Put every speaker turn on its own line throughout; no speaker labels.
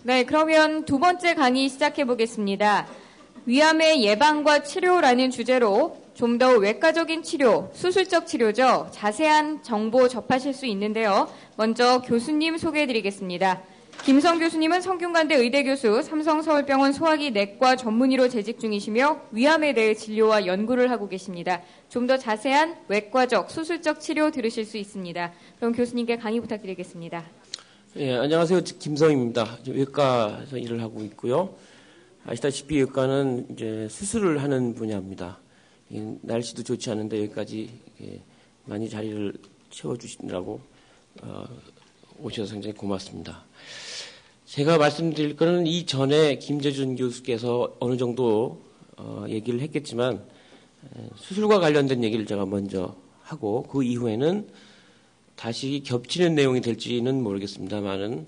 네, 그러면 두 번째 강의 시작해 보겠습니다. 위암의 예방과 치료라는 주제로 좀 더 외과적인 치료, 수술적 치료죠. 자세한 정보 접하실 수 있는데요. 먼저 교수님 소개해 드리겠습니다. 김성 교수님은 성균관대 의대교수, 삼성서울병원 소화기 내과 전문의로 재직 중이시며 위암에 대해 진료와 연구를 하고 계십니다. 좀 더 자세한 외과적, 수술적 치료 들으실 수 있습니다. 그럼 교수님께 강의 부탁드리겠습니다.
예, 안녕하세요. 김성입니다. 외과에서 일을 하고 있고요. 아시다시피 외과는 이제 수술을 하는 분야입니다. 날씨도 좋지 않은데 여기까지 많이 자리를 채워주시느라고 오셔서 굉장히 고맙습니다. 제가 말씀드릴 거는 이전에 김재준 교수께서 어느 정도 얘기를 했겠지만 수술과 관련된 얘기를 제가 먼저 하고 그 이후에는 다시 겹치는 내용이 될지는 모르겠습니다만은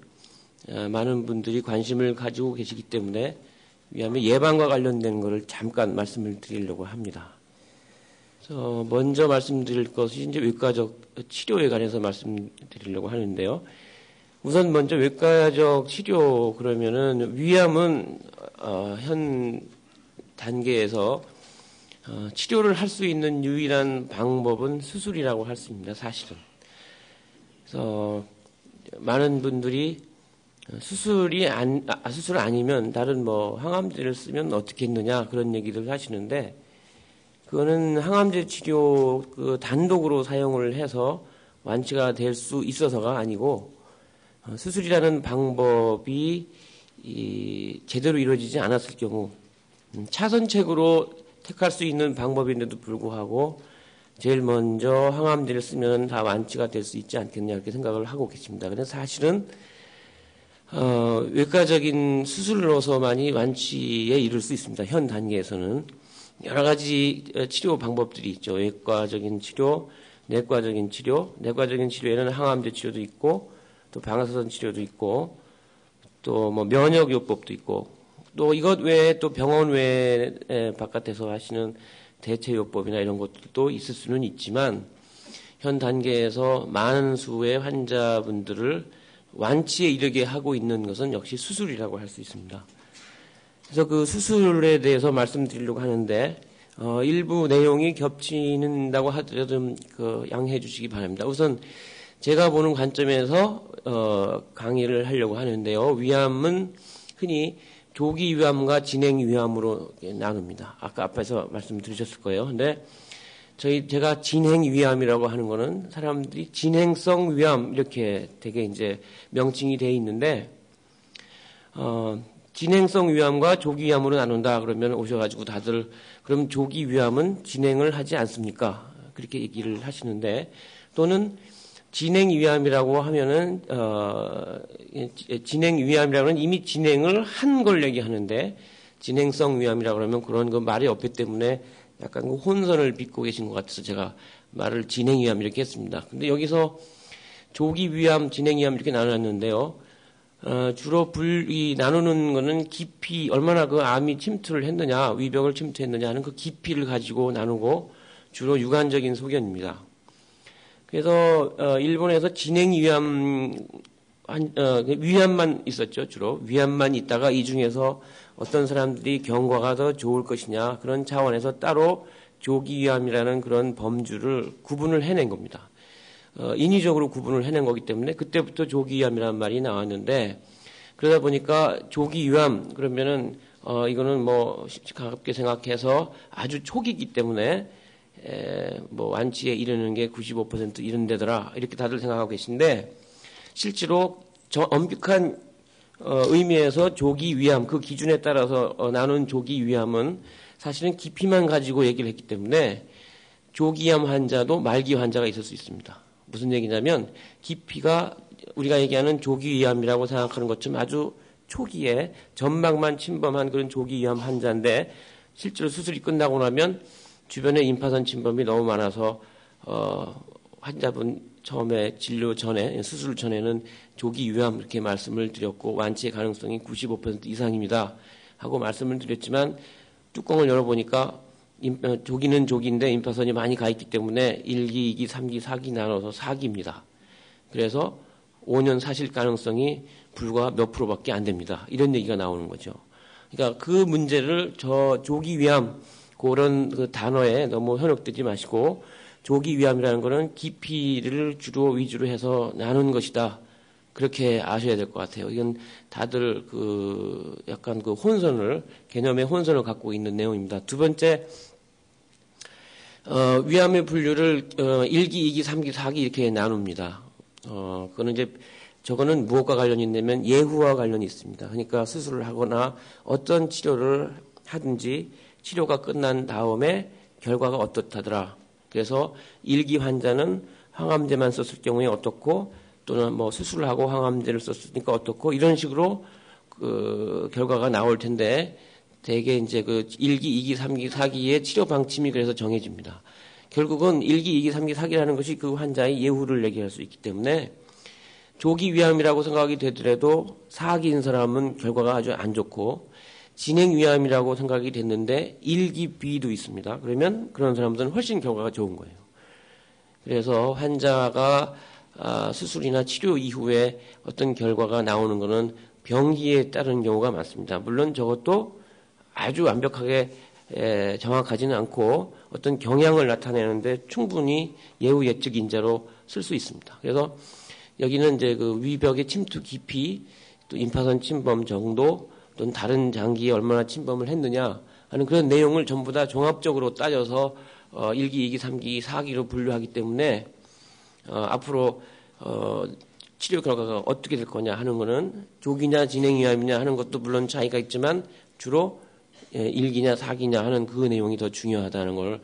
많은 분들이 관심을 가지고 계시기 때문에 위암의 예방과 관련된 것을 잠깐 말씀을 드리려고 합니다. 그래서 먼저 말씀드릴 것이 이제 외과적 치료에 관해서 말씀드리려고 하는데요. 우선 먼저 외과적 치료 그러면은 위암은 현 단계에서 치료를 할 수 있는 유일한 방법은 수술이라고 할 수 있습니다. 사실은. 그래서 많은 분들이 수술 아니면 다른 뭐 항암제를 쓰면 어떻게 했느냐 그런 얘기를 하시는데 그거는 항암제 치료 그 단독으로 사용을 해서 완치가 될 수 있어서가 아니고 수술이라는 방법이 제대로 이루어지지 않았을 경우 차선책으로 택할 수 있는 방법인데도 불구하고 제일 먼저 항암제를 쓰면 다 완치가 될 수 있지 않겠냐 이렇게 생각을 하고 계십니다. 그래서 사실은 외과적인 수술로서만이 완치에 이를 수 있습니다. 현 단계에서는 여러 가지 치료 방법들이 있죠. 외과적인 치료, 내과적인 치료, 내과적인 치료에는 항암제 치료도 있고 또 방사선 치료도 있고 또 뭐 면역요법도 있고 또 이것 외에 또 병원 외에 바깥에서 하시는 대체요법이나 이런 것들도 있을 수는 있지만 현 단계에서 많은 수의 환자분들을 완치에 이르게 하고 있는 것은 역시 수술이라고 할 수 있습니다. 그래서 그 수술에 대해서 말씀드리려고 하는데 일부 내용이 겹치는다고 하더라도 좀 양해해 주시기 바랍니다. 우선 제가 보는 관점에서 강의를 하려고 하는데요. 위암은 흔히 조기 위암과 진행 위암으로 나눕니다. 아까 앞에서 말씀드리셨을 거예요. 근데 제가 진행 위암이라고 하는 거는 사람들이 진행성 위암 이렇게 되게 이제 명칭이 돼 있는데 진행성 위암과 조기 위암으로 나눈다 그러면 오셔가지고 다들 그럼 조기 위암은 진행을 하지 않습니까? 그렇게 얘기를 하시는데 또는 진행 위암이라고 하면은 진행 위암이라고는 이미 진행을 한 걸 얘기하는데 진행성 위암이라고 그러면 그런 그 말이 없기 때문에 약간 그 혼선을 빚고 계신 것 같아서 제가 말을 진행 위암 이렇게 했습니다. 근데 여기서 조기 위암, 진행 위암 이렇게 나눴는데요. 주로 나누는 거는 깊이 얼마나 그 암이 침투를 했느냐, 위벽을 침투했느냐 하는 그 깊이를 가지고 나누고 주로 유관적인 소견입니다. 그래서 일본에서 진행 위암만 있었죠. 주로 위암만 있다가 이 중에서 어떤 사람들이 경과가 더 좋을 것이냐 그런 차원에서 따로 조기 위암이라는 그런 범주를 구분을 해낸 겁니다. 인위적으로 구분을 해낸 거기 때문에 그때부터 조기 위암이라는 말이 나왔는데 그러다 보니까 조기 위암 그러면은 이거는 뭐 가볍게 생각해서 아주 초기이기 때문에 뭐 완치에 이르는 게 95% 이른 데더라 이렇게 다들 생각하고 계신데 실제로 엄격한 의미에서 조기 위암 그 기준에 따라서 나눈 조기 위암은 사실은 깊이만 가지고 얘기를 했기 때문에 조기암 환자도 말기 환자가 있을 수 있습니다. 무슨 얘기냐면 깊이가 우리가 얘기하는 조기 위암이라고 생각하는 것처럼 아주 초기에 점막만 침범한 그런 조기 위암 환자인데 실제로 수술이 끝나고 나면 주변에 임파선 침범이 너무 많아서 환자분 처음에 진료 전에 수술 전에는 조기 위암 이렇게 말씀을 드렸고 완치의 가능성이 95% 이상입니다. 하고 말씀을 드렸지만 뚜껑을 열어보니까 조기는 조기인데 임파선이 많이 가 있기 때문에 1기, 2기, 3기, 4기 나눠서 4기입니다. 그래서 5년 사실 가능성이 불과 몇 프로밖에 안 됩니다. 이런 얘기가 나오는 거죠. 그러니까 그 문제를 조기위암 그런 그 단어에 너무 현혹되지 마시고 조기위암이라는 것은 깊이를 위주로 해서 나눈 것이다. 그렇게 아셔야 될 것 같아요. 이건 다들 약간 개념의 혼선을 갖고 있는 내용입니다. 두 번째, 위암의 분류를 1기, 2기, 3기, 4기 이렇게 나눕니다. 그거는 저거는 무엇과 관련이 있냐면 예후와 관련이 있습니다. 그러니까 수술을 하거나 어떤 치료를 하든지 치료가 끝난 다음에 결과가 어떻다더라. 그래서 1기 환자는 항암제만 썼을 경우에 어떻고 또는 뭐 수술을 하고 항암제를 썼으니까 어떻고 이런 식으로 결과가 나올 텐데 대개 이제 1기, 2기, 3기, 4기의 치료 방침이 그래서 정해집니다. 결국은 1기, 2기, 3기, 4기라는 것이 그 환자의 예후를 얘기할 수 있기 때문에 조기 위암이라고 생각이 되더라도 4기인 사람은 결과가 아주 안 좋고 진행 위암이라고 생각이 됐는데 1기 B도 있습니다. 그러면 그런 사람들은 훨씬 결과가 좋은 거예요. 그래서 환자가 수술이나 치료 이후에 어떤 결과가 나오는 것은 병기에 따른 경우가 많습니다. 물론 저것도 아주 완벽하게 정확하지는 않고 어떤 경향을 나타내는데 충분히 예후 예측 인자로 쓸 수 있습니다. 그래서 여기는 이제 위벽의 침투 깊이, 또 임파선 침범 정도, 또는 다른 장기에 얼마나 침범을 했느냐 하는 그런 내용을 전부 다 종합적으로 따져서 1기, 2기, 3기, 4기로 분류하기 때문에 앞으로 치료 결과가 어떻게 될 거냐 하는 거는 조기냐 진행위암이냐 하는 것도 물론 차이가 있지만 주로 1기냐 4기냐 하는 그 내용이 더 중요하다는 걸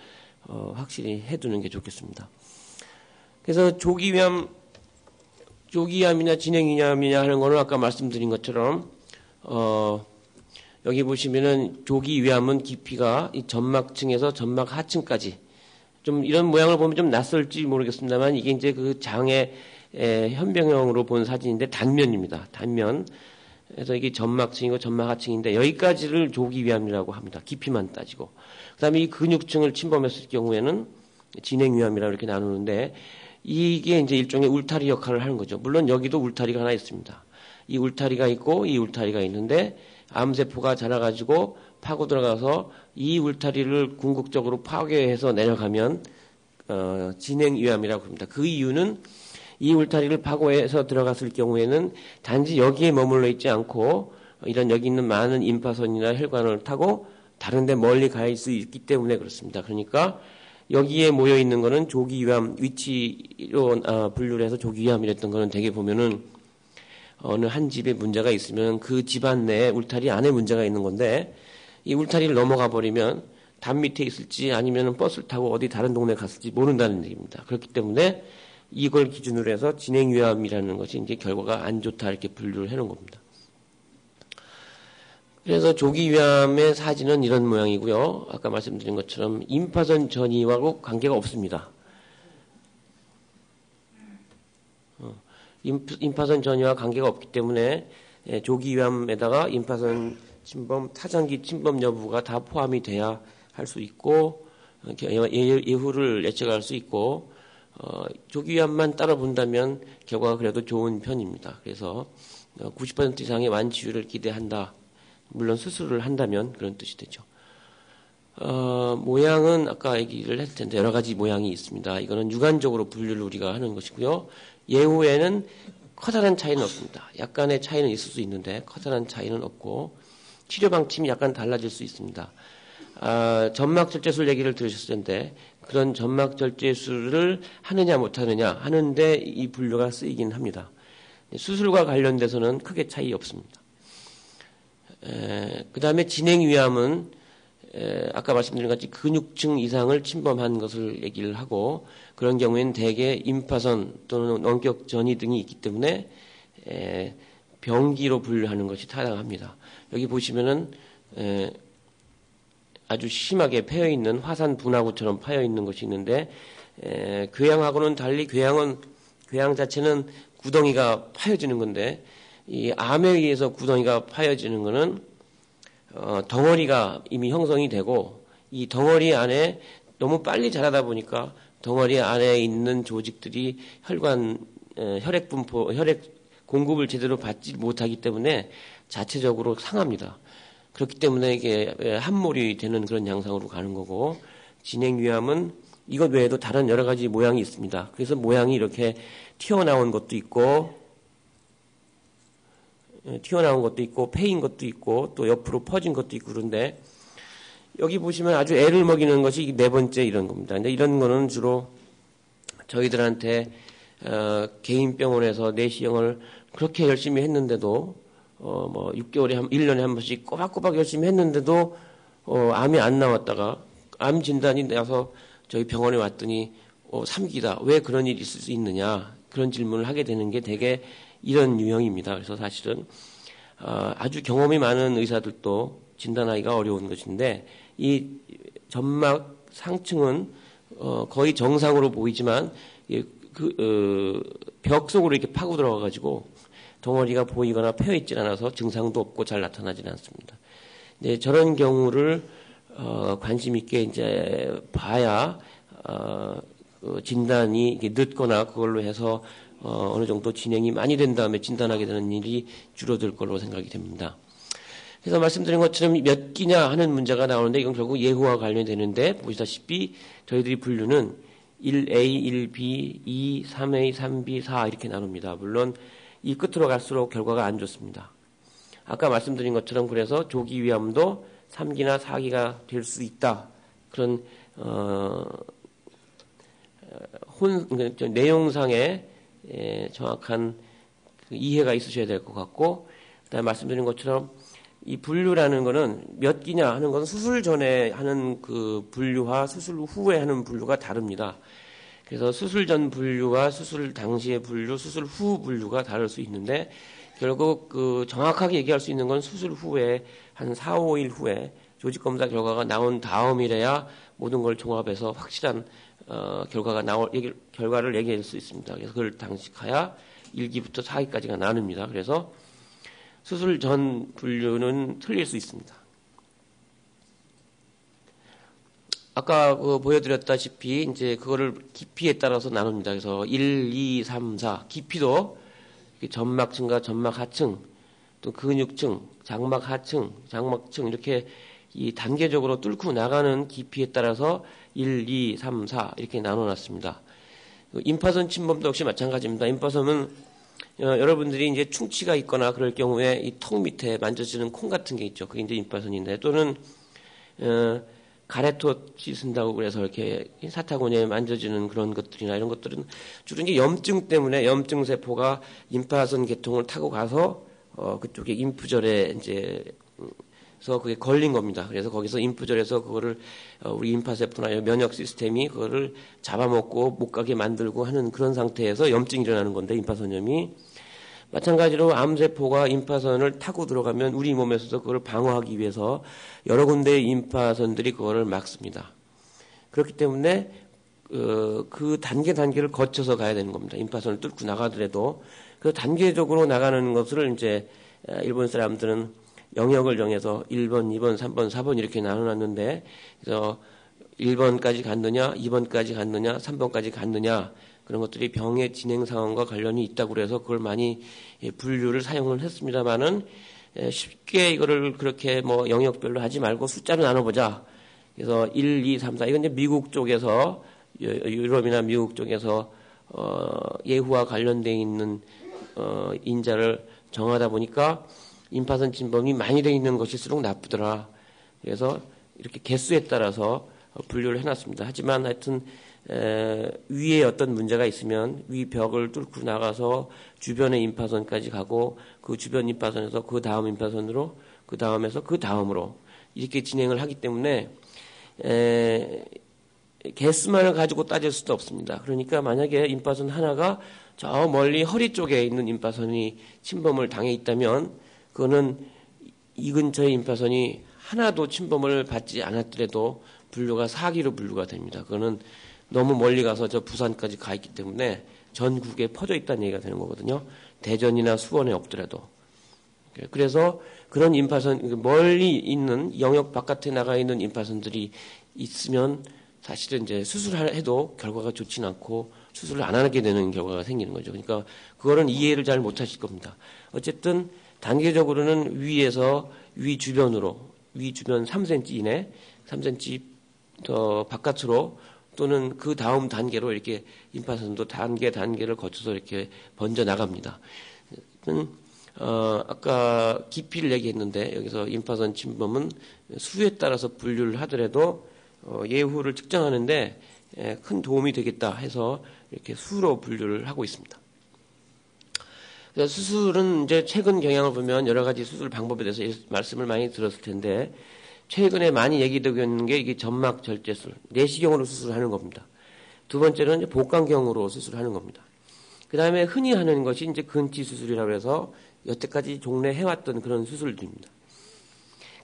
확실히 해두는 게 좋겠습니다. 그래서 조기암이냐 진행위암이냐 하는 거는 아까 말씀드린 것처럼 여기 보시면은 조기위암은 깊이가 이 점막층에서 점막 하층까지 좀 이런 모양을 보면 좀 낯설지 모르겠습니다만 이게 이제 그 장의 현병형으로 본 사진인데 단면입니다. 단면. 그래서 이게 점막층이고 점막 하층인데 여기까지를 조기위암이라고 합니다. 깊이만 따지고. 그다음에 이 근육층을 침범했을 경우에는 진행위암이라고 이렇게 나누는데 이게 이제 일종의 울타리 역할을 하는 거죠. 물론 여기도 울타리가 하나 있습니다. 이 울타리가 있고 이 울타리가 있는데 암세포가 자라가지고 파고 들어가서 이 울타리를 궁극적으로 파괴해서 내려가면 진행위암이라고 합니다. 그 이유는 이 울타리를 파고해서 들어갔을 경우에는 단지 여기에 머물러 있지 않고 이런 여기 있는 많은 임파선이나 혈관을 타고 다른 데 멀리 갈 수 있기 때문에 그렇습니다. 그러니까 여기에 모여 있는 거는 조기위암 위치로 분류를 해서 조기위암이랬던 거는 대개 보면은 어느 한 집에 문제가 있으면 그 집안 내에 울타리 안에 문제가 있는 건데 이 울타리를 넘어가 버리면 담 밑에 있을지 아니면 버스를 타고 어디 다른 동네 갔을지 모른다는 얘기입니다. 그렇기 때문에 이걸 기준으로 해서 진행위암이라는 것이 이제 결과가 안 좋다 이렇게 분류를 해놓은 겁니다. 그래서 조기위암의 사진은 이런 모양이고요. 아까 말씀드린 것처럼 임파선 전이하고 관계가 없습니다. 임파선 전이와 관계가 없기 때문에 조기위암에다가 임파선 침범, 타장기 침범 여부가 다 포함이 돼야 할 수 있고 예후를 예측할 수 있고 조기위암만 따라 본다면 결과가 그래도 좋은 편입니다. 그래서 90% 이상의 완치율을 기대한다. 물론 수술을 한다면 그런 뜻이 되죠. 모양은 아까 얘기를 했을 텐데 여러 가지 모양이 있습니다. 이거는 육안적으로 분류를 우리가 하는 것이고요. 예후에는 커다란 차이는 없습니다. 약간의 차이는 있을 수 있는데 커다란 차이는 없고 치료 방침이 약간 달라질 수 있습니다. 점막절제술 얘기를 들으셨을 텐데 그런 점막절제술을 하느냐 못하느냐 하는데 이 분류가 쓰이긴 합니다. 수술과 관련돼서는 크게 차이 없습니다. 그 다음에 진행위암은 아까 말씀드린 것 같이 근육층 이상을 침범한 것을 얘기를 하고 그런 경우에는 대개 임파선 또는 원격 전이 등이 있기 때문에 병기로 분류하는 것이 타당합니다. 여기 보시면은 아주 심하게 패여있는 화산 분화구처럼 파여있는 것이 있는데 궤양하고는 달리 궤양 자체는 구덩이가 파여지는 건데 이 암에 의해서 구덩이가 파여지는 것은 덩어리가 이미 형성이 되고 이 덩어리 안에 너무 빨리 자라다 보니까 덩어리 안에 있는 조직들이 혈액 분포, 혈액 공급을 제대로 받지 못하기 때문에 자체적으로 상합니다. 그렇기 때문에 이게 함몰이 되는 그런 양상으로 가는 거고, 진행위암은 이것 외에도 다른 여러 가지 모양이 있습니다. 그래서 모양이 이렇게 튀어나온 것도 있고 패인 것도 있고 또 옆으로 퍼진 것도 있고 그런데 여기 보시면 아주 애를 먹이는 것이 네 번째 이런 겁니다. 근데 이런 거는 주로 저희들한테 개인 병원에서 내시경을 그렇게 열심히 했는데도 뭐 6개월에 1년에 한 번씩 꼬박꼬박 열심히 했는데도 암이 안 나왔다가 암 진단이 나서 저희 병원에 왔더니 3기다. 왜 그런 일이 있을 수 있느냐. 그런 질문을 하게 되는 게 되게 이런 유형입니다. 그래서 사실은 아주 경험이 많은 의사들도 진단하기가 어려운 것인데 이 점막 상층은 거의 정상으로 보이지만 벽 속으로 이렇게 파고 들어가가지고 덩어리가 보이거나 패여있질 않아서 증상도 없고 잘 나타나지는 않습니다. 네, 저런 경우를 관심 있게 이제 봐야 진단이 이렇게 늦거나 그걸로 해서 어느 정도 진행이 많이 된 다음에 진단하게 되는 일이 줄어들 걸로 생각이 됩니다. 그래서 말씀드린 것처럼 몇 기냐 하는 문제가 나오는데 이건 결국 예후와 관련되는데 보시다시피 저희들이 분류는 1A, 1B, 2, 3A, 3B, 4 이렇게 나눕니다. 물론 이 끝으로 갈수록 결과가 안 좋습니다. 아까 말씀드린 것처럼 그래서 조기위암도 3기나 4기가 될 수 있다. 그런 내용상의 정확한 이해가 있으셔야 될 것 같고, 그다음에 말씀드린 것처럼 이 분류라는 거는 몇 기냐 하는 것은 수술 전에 하는 그 분류와 수술 후에 하는 분류가 다릅니다. 그래서 수술 전 분류와 수술 당시의 분류, 수술 후 분류가 다를 수 있는데 결국 그 정확하게 얘기할 수 있는 건 수술 후에 한 4, 5일 후에 조직검사 결과가 나온 다음이래야 모든 걸 종합해서 확실한 결과를 얘기할 수 있습니다. 그래서 그걸 당식하여 1기부터 4기까지가 나눕니다. 그래서 수술 전 분류는 틀릴 수 있습니다. 아까 보여드렸다시피 이제 그거를 깊이에 따라서 나눕니다. 그래서 1, 2, 3, 4 깊이도 점막층과 점막 하층, 또 근육층, 장막 하층, 장막층 이렇게 이 단계적으로 뚫고 나가는 깊이에 따라서 1, 2, 3, 4 이렇게 나눠놨습니다. 임파선 침범도 역시 마찬가지입니다. 임파선은 여러분들이 이제 충치가 있거나 그럴 경우에 이 턱 밑에 만져지는 콩 같은 게 있죠. 그게 이제 임파선인데 또는 가래토치 쓴다고 그래서 이렇게 사타구니에 만져지는 그런 것들이나 이런 것들은 주로 이제 염증 때문에 염증 세포가 임파선 계통을 타고 가서 그쪽에 임프절에 이제 그래서 그게 걸린 겁니다. 그래서 거기서 임프절에서 그거를 우리 임파세포나 면역 시스템이 그거를 잡아먹고 못 가게 만들고 하는 그런 상태에서 염증이 일어나는 건데 임파선염이 마찬가지로 암세포가 임파선을 타고 들어가면 우리 몸에서도 그걸 방어하기 위해서 여러 군데의 임파선들이 그거를 막습니다. 그렇기 때문에 그 단계를 거쳐서 가야 되는 겁니다. 임파선을 뚫고 나가더라도 그 단계적으로 나가는 것을 이제 일본 사람들은 영역을 정해서 1번, 2번, 3번, 4번 이렇게 나눠놨는데 그래서 1번까지 갔느냐, 2번까지 갔느냐, 3번까지 갔느냐 그런 것들이 병의 진행 상황과 관련이 있다고 그래서 그걸 많이 분류를 사용을 했습니다만은 쉽게 이거를 그렇게 뭐 영역별로 하지 말고 숫자로 나눠보자. 그래서 1, 2, 3, 4 이건 이제 미국 쪽에서 유럽이나 미국 쪽에서 예후와 관련되어 있는 인자를 정하다 보니까 임파선 침범이 많이 되어 있는 것일수록 나쁘더라. 그래서 이렇게 개수에 따라서 분류를 해놨습니다. 하지만 하여튼 위에 어떤 문제가 있으면 위 벽을 뚫고 나가서 주변의 임파선까지 가고 그 주변 임파선에서 그 다음 임파선으로 그 다음에서 그 다음으로 이렇게 진행을 하기 때문에 개수만을 가지고 따질 수도 없습니다. 그러니까 만약에 임파선 하나가 저 멀리 허리 쪽에 있는 임파선이 침범을 당해 있다면 그거는 이 근처의 임파선이 하나도 침범을 받지 않았더라도 분류가 4기로 분류가 됩니다. 그거는 너무 멀리 가서 저 부산까지 가 있기 때문에 전국에 퍼져 있다는 얘기가 되는 거거든요. 대전이나 수원에 없더라도. 그래서 그런 임파선, 멀리 있는 영역 바깥에 나가 있는 임파선들이 있으면 사실은 이제 수술해도 결과가 좋지는 않고 수술을 안 하게 되는 결과가 생기는 거죠. 그러니까 그거는 이해를 잘 못하실 겁니다. 어쨌든 단계적으로는 위에서 위 주변으로, 위 주변 3cm 이내, 3cm 더 바깥으로 또는 그 다음 단계로 이렇게 임파선도 단계를 거쳐서 이렇게 번져 나갑니다. 아까 깊이를 얘기했는데 여기서 임파선 침범은 수에 따라서 분류를 하더라도 예후를 측정하는데 큰 도움이 되겠다 해서 이렇게 수로 분류를 하고 있습니다. 그래서 수술은 이제 최근 경향을 보면 여러 가지 수술 방법에 대해서 말씀을 많이 들었을 텐데 최근에 많이 얘기되고 있는 게 이게 점막 절제술, 내시경으로 수술하는 겁니다. 두 번째는 이제 복강경으로 수술하는 겁니다. 그 다음에 흔히 하는 것이 이제 근치 수술이라고 해서 여태까지 종래 해왔던 그런 수술들입니다.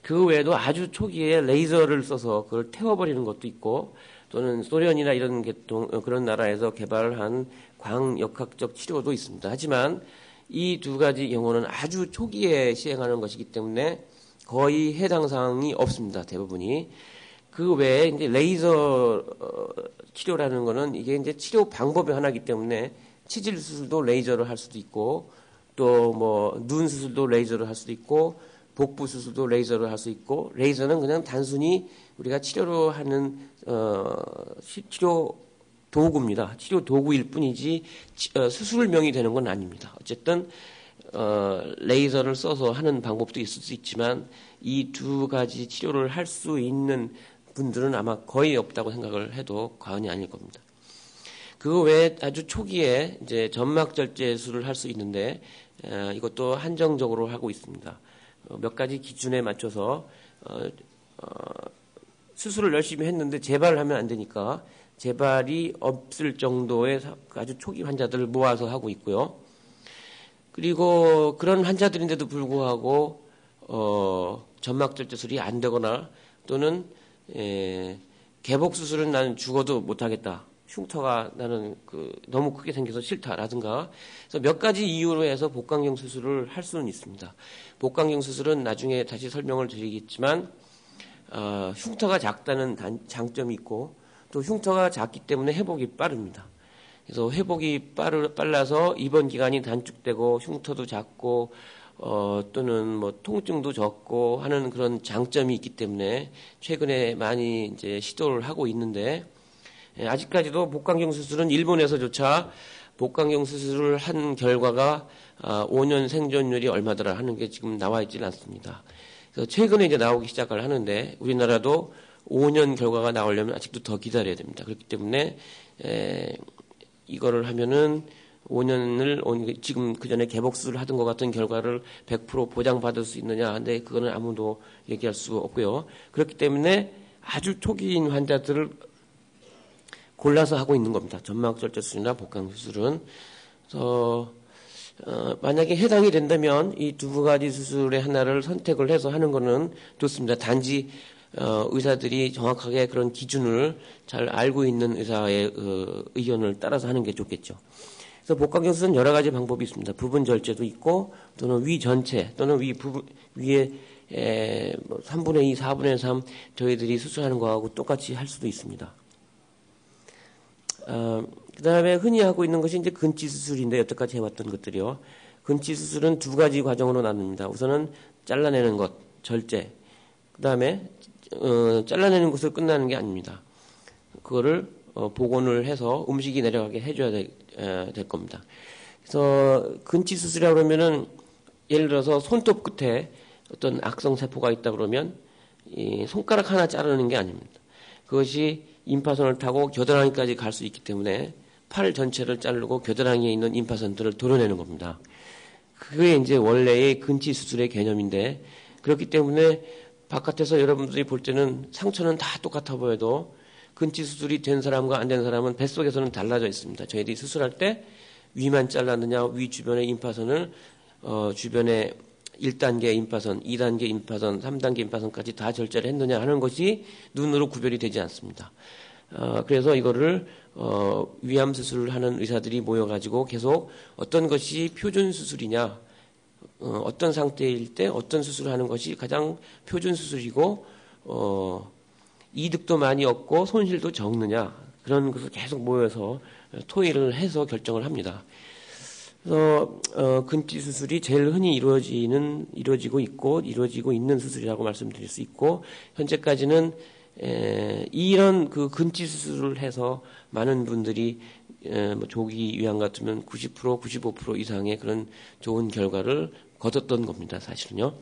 그 외에도 아주 초기에 레이저를 써서 그걸 태워버리는 것도 있고 또는 소련이나 이런 그런 나라에서 개발한 광역학적 치료도 있습니다. 하지만 이 두 가지 경우는 아주 초기에 시행하는 것이기 때문에 거의 해당 사항이 없습니다. 대부분이. 그 외에 이제 레이저 치료라는 거는 이게 이제 치료 방법의 하나이기 때문에 치질 수술도 레이저를 할 수도 있고 또 뭐 눈 수술도 레이저를 할 수도 있고 복부 수술도 레이저를 할 수 있고 레이저는 그냥 단순히 우리가 치료로 하는 치료 도구입니다. 치료 도구일 뿐이지 수술명이 되는 건 아닙니다. 어쨌든 레이저를 써서 하는 방법도 있을 수 있지만 이 두 가지 치료를 할 수 있는 분들은 아마 거의 없다고 생각을 해도 과언이 아닐 겁니다. 그 외에 아주 초기에 이제 점막절제술을 할 수 있는데 이것도 한정적으로 하고 있습니다. 몇 가지 기준에 맞춰서 수술을 열심히 했는데 재발을 하면 안 되니까 재발이 없을 정도의 아주 초기 환자들을 모아서 하고 있고요. 그리고 그런 환자들인데도 불구하고 점막절제술이 안 되거나 또는 개복 수술은 나는 죽어도 못하겠다. 흉터가 나는 너무 크게 생겨서 싫다라든가 그래서 몇 가지 이유로 해서 복강경 수술을 할 수는 있습니다. 복강경 수술은 나중에 다시 설명을 드리겠지만 흉터가 작다는 장점이 있고 또 흉터가 작기 때문에 회복이 빠릅니다. 그래서 회복이 빨라서 입원 기간이 단축되고 흉터도 작고 또는 뭐 통증도 적고 하는 그런 장점이 있기 때문에 최근에 많이 이제 시도를 하고 있는데 아직까지도 복강경 수술은 일본에서조차 복강경 수술을 한 결과가 5년 생존율이 얼마더라 하는 게 지금 나와 있지는 않습니다. 그래서 최근에 이제 나오기 시작을 하는데 우리나라도 5년 결과가 나오려면 아직도 더 기다려야 됩니다. 그렇기 때문에 이거를 하면은 5년을 지금 그 전에 개복수를 하던 것 같은 결과를 100% 보장받을 수 있느냐 근데 그거는 아무도 얘기할 수 없고요. 그렇기 때문에 아주 초기인 환자들을 골라서 하고 있는 겁니다. 점막절제술이나 복강수술은. 그래서 만약에 해당이 된다면 이 두 가지 수술의 하나를 선택을 해서 하는 거는 좋습니다. 단지 의사들이 정확하게 그런 기준을 잘 알고 있는 의사의 의견을 따라서 하는 게 좋겠죠. 그래서 복강경 수술은 여러 가지 방법이 있습니다. 부분 절제도 있고 또는 위 전체 또는 위에 3분의 2, 4분의 3 저희들이 수술하는 거하고 똑같이 할 수도 있습니다. 그 다음에 흔히 하고 있는 것이 이제 근치 수술인데 여태까지 해왔던 것들이요. 근치 수술은 두 가지 과정으로 나눕니다. 우선은 잘라내는 것, 절제. 그 다음에 잘라내는 것으로 끝나는 게 아닙니다. 그거를 복원을 해서 음식이 내려가게 해줘야 될 겁니다. 그래서 근치 수술이라고 그러면은 예를 들어서 손톱 끝에 어떤 악성 세포가 있다 그러면 이 손가락 하나 자르는 게 아닙니다. 그것이 임파선을 타고 겨드랑이까지 갈 수 있기 때문에 팔 전체를 자르고 겨드랑이에 있는 임파선들을 도려내는 겁니다. 그게 이제 원래의 근치 수술의 개념인데 그렇기 때문에 바깥에서 여러분들이 볼 때는 상처는 다 똑같아 보여도 근치 수술이 된 사람과 안 된 사람은 뱃속에서는 달라져 있습니다. 저희들이 수술할 때 위만 잘랐느냐, 위 주변의 임파선을 주변에 1단계 임파선, 2단계 임파선, 3단계 임파선까지 다 절제를 했느냐 하는 것이 눈으로 구별이 되지 않습니다. 그래서 이거를 위암 수술을 하는 의사들이 모여가지고 계속 어떤 것이 표준 수술이냐, 어떤 상태일 때 어떤 수술을 하는 것이 가장 표준 수술이고 이득도 많이 얻고 손실도 적느냐 그런 것을 계속 모여서 토의를 해서 결정을 합니다. 그래서 근치 수술이 제일 흔히 이루어지고 있고 이루어지고 있는 수술이라고 말씀드릴 수 있고 현재까지는 이런 그 근치 수술을 해서 많은 분들이 뭐 조기 위암 같으면 90%, 95% 이상의 그런 좋은 결과를 거뒀던 겁니다. 사실은요.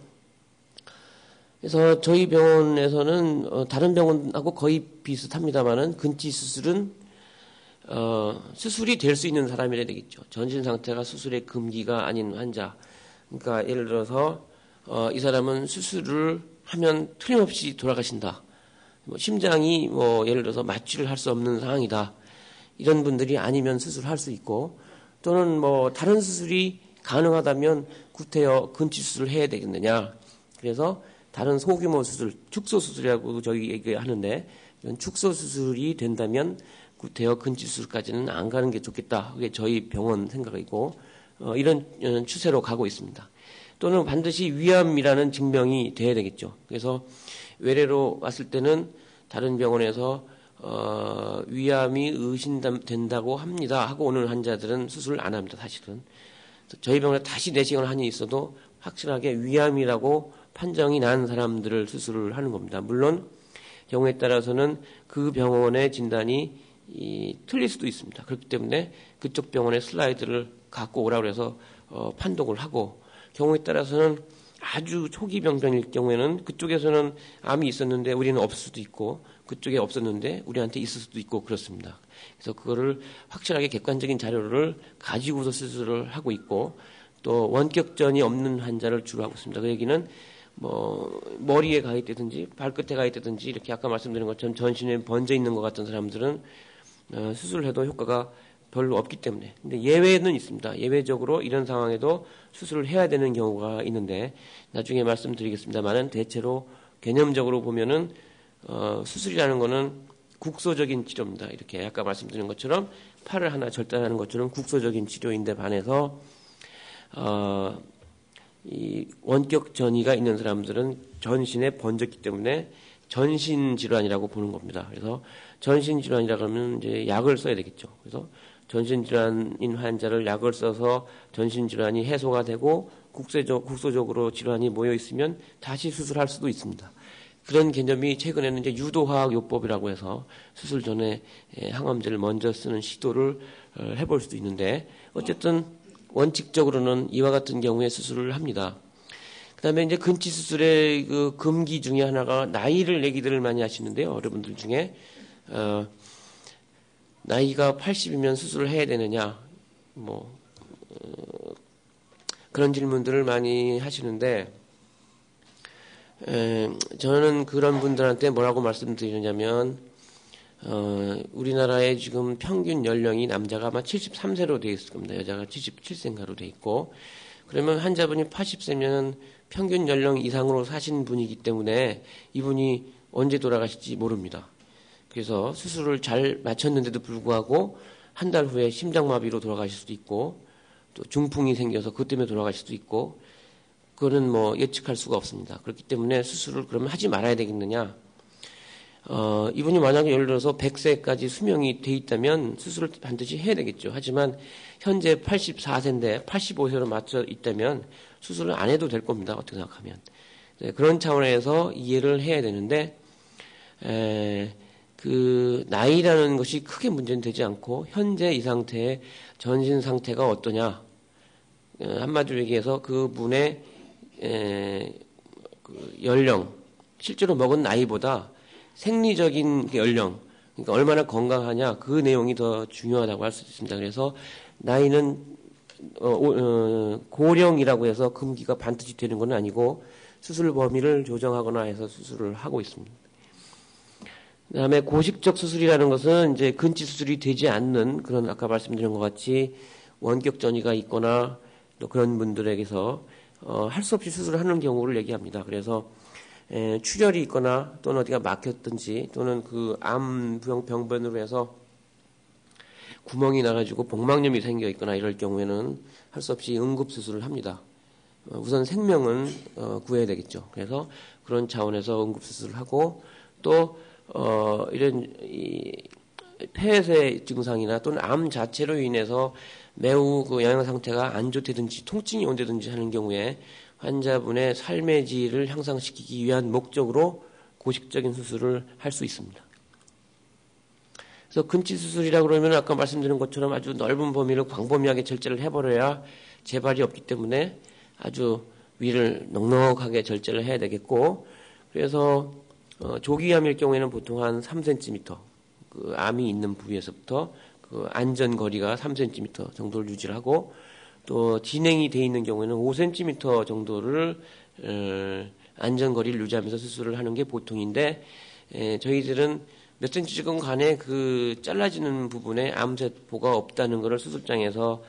그래서 저희 병원에서는 다른 병원하고 거의 비슷합니다만은 근치 수술은 수술이 될 수 있는 사람이라 되겠죠. 전신 상태가 수술의 금기가 아닌 환자. 그러니까 예를 들어서 이 사람은 수술을 하면 틀림없이 돌아가신다. 뭐 심장이 뭐 예를 들어서 마취를 할 수 없는 상황이다. 이런 분들이 아니면 수술할 수 있고 또는 뭐 다른 수술이 가능하다면 구태여 근치 수술을 해야 되겠느냐. 그래서 다른 소규모 수술, 축소 수술이라고 저희 얘기하는데 이런 축소 수술이 된다면 구태여 근치 수술까지는 안 가는 게 좋겠다. 그게 저희 병원 생각이고 이런 추세로 가고 있습니다. 또는 반드시 위암이라는 증명이 돼야 되겠죠. 그래서 외래로 왔을 때는 다른 병원에서 위암이 의심된다고 합니다 하고 오는 환자들은 수술을 안 합니다. 사실은 저희 병원에 다시 내시경을 한이 있어도 확실하게 위암이라고 판정이 난 사람들을 수술을 하는 겁니다. 물론 경우에 따라서는 그 병원의 진단이 틀릴 수도 있습니다. 그렇기 때문에 그쪽 병원의 슬라이드를 갖고 오라고 해서 판독을 하고 경우에 따라서는 아주 초기 병변일 경우에는 그쪽에서는 암이 있었는데 우리는 없을 수도 있고 그쪽에 없었는데 우리한테 있을 수도 있고 그렇습니다. 그래서 그거를 확실하게 객관적인 자료를 가지고서 수술을 하고 있고 또 원격전이 없는 환자를 주로 하고 있습니다. 그 얘기는 뭐 머리에 가 있다든지 발끝에 가 있다든지 이렇게 아까 말씀드린 것처럼 전신에 번져 있는 것 같은 사람들은 수술을 해도 효과가 별로 없기 때문에. 근데 예외는 있습니다. 예외적으로 이런 상황에도 수술을 해야 되는 경우가 있는데 나중에 말씀드리겠습니다만은 대체로 개념적으로 보면은 수술이라는 거는 국소적인 치료입니다. 이렇게 아까 말씀드린 것처럼 팔을 하나 절단하는 것처럼 국소적인 치료인데 반해서 이 원격 전이가 있는 사람들은 전신에 번졌기 때문에 전신 질환이라고 보는 겁니다. 그래서 전신 질환이라 그러면 이제 약을 써야 되겠죠. 그래서 전신 질환인 환자를 약을 써서 전신 질환이 해소가 되고 국소적으로 질환이 모여 있으면 다시 수술할 수도 있습니다. 그런 개념이 최근에는 이제 유도화학 요법이라고 해서 수술 전에 항암제를 먼저 쓰는 시도를 해볼 수도 있는데 어쨌든 원칙적으로는 이와 같은 경우에 수술을 합니다. 그다음에 이제 근치 수술의 그 금기 중에 하나가 나이를 얘기들을 많이 하시는데요. 여러분들 중에 나이가 80이면 수술을 해야 되느냐 뭐 그런 질문들을 많이 하시는데 저는 그런 분들한테 뭐라고 말씀드리냐면 우리나라의 지금 평균 연령이 남자가 아마 73세로 되어 있을 겁니다. 여자가 77세인가로 되어 있고 그러면 환자분이 80세면 평균 연령 이상으로 사신 분이기 때문에 이분이 언제 돌아가실지 모릅니다. 그래서 수술을 잘 마쳤는데도 불구하고 한 달 후에 심장마비로 돌아가실 수도 있고 또 중풍이 생겨서 그것 때문에 돌아가실 수도 있고 그거는 뭐 예측할 수가 없습니다. 그렇기 때문에 수술을 그러면 하지 말아야 되겠느냐. 이분이 만약에 예를 들어서 100세까지 수명이 돼 있다면 수술을 반드시 해야 되겠죠. 하지만 현재 84세인데 85세로 맞춰 있다면 수술을 안 해도 될 겁니다. 어떻게 생각하면. 그런 차원에서 이해를 해야 되는데 그 나이라는 것이 크게 문제는 되지 않고 현재 이 상태의 전신 상태가 어떠냐. 한마디로 얘기해서 그분의 그 연령, 실제로 먹은 나이보다 생리적인 연령, 그러니까 얼마나 건강하냐 그 내용이 더 중요하다고 할 수 있습니다. 그래서 나이는 고령이라고 해서 금기가 반드시 되는 건 아니고 수술 범위를 조정하거나 해서 수술을 하고 있습니다. 그다음에 고식적 수술이라는 것은 이제 근치 수술이 되지 않는 그런 아까 말씀드린 것 같이 원격 전이가 있거나 또 그런 분들에게서 할 수 없이 수술을 하는 경우를 얘기합니다. 그래서 출혈이 있거나 또는 어디가 막혔든지 또는 그 암 병변으로 해서 구멍이 나가지고 복막염이 생겨 있거나 이럴 경우에는 할 수 없이 응급 수술을 합니다. 우선 생명은 구해야 되겠죠. 그래서 그런 차원에서 응급수술을 하고 또 이런 폐쇄 증상이나 또는 암 자체로 인해서 매우 그 영양 상태가 안 좋다든지 통증이 온다든지 하는 경우에 환자분의 삶의 질을 향상시키기 위한 목적으로 고식적인 수술을 할 수 있습니다. 그래서 근치 수술이라고 그러면 아까 말씀드린 것처럼 아주 넓은 범위를 광범위하게 절제를 해버려야 재발이 없기 때문에 아주 위를 넉넉하게 절제를 해야 되겠고, 그래서 조기암일 경우에는 보통 한 3cm, 그 암이 있는 부위에서부터 그 안전거리가 3cm 정도를 유지를 하고, 또 진행이 돼 있는 경우에는 5cm 정도를 안전거리를 유지하면서 수술을 하는 게 보통인데, 저희들은 몇 cm건 간에 그 잘라지는 부분에 암세포가 없다는 것을 수술장에서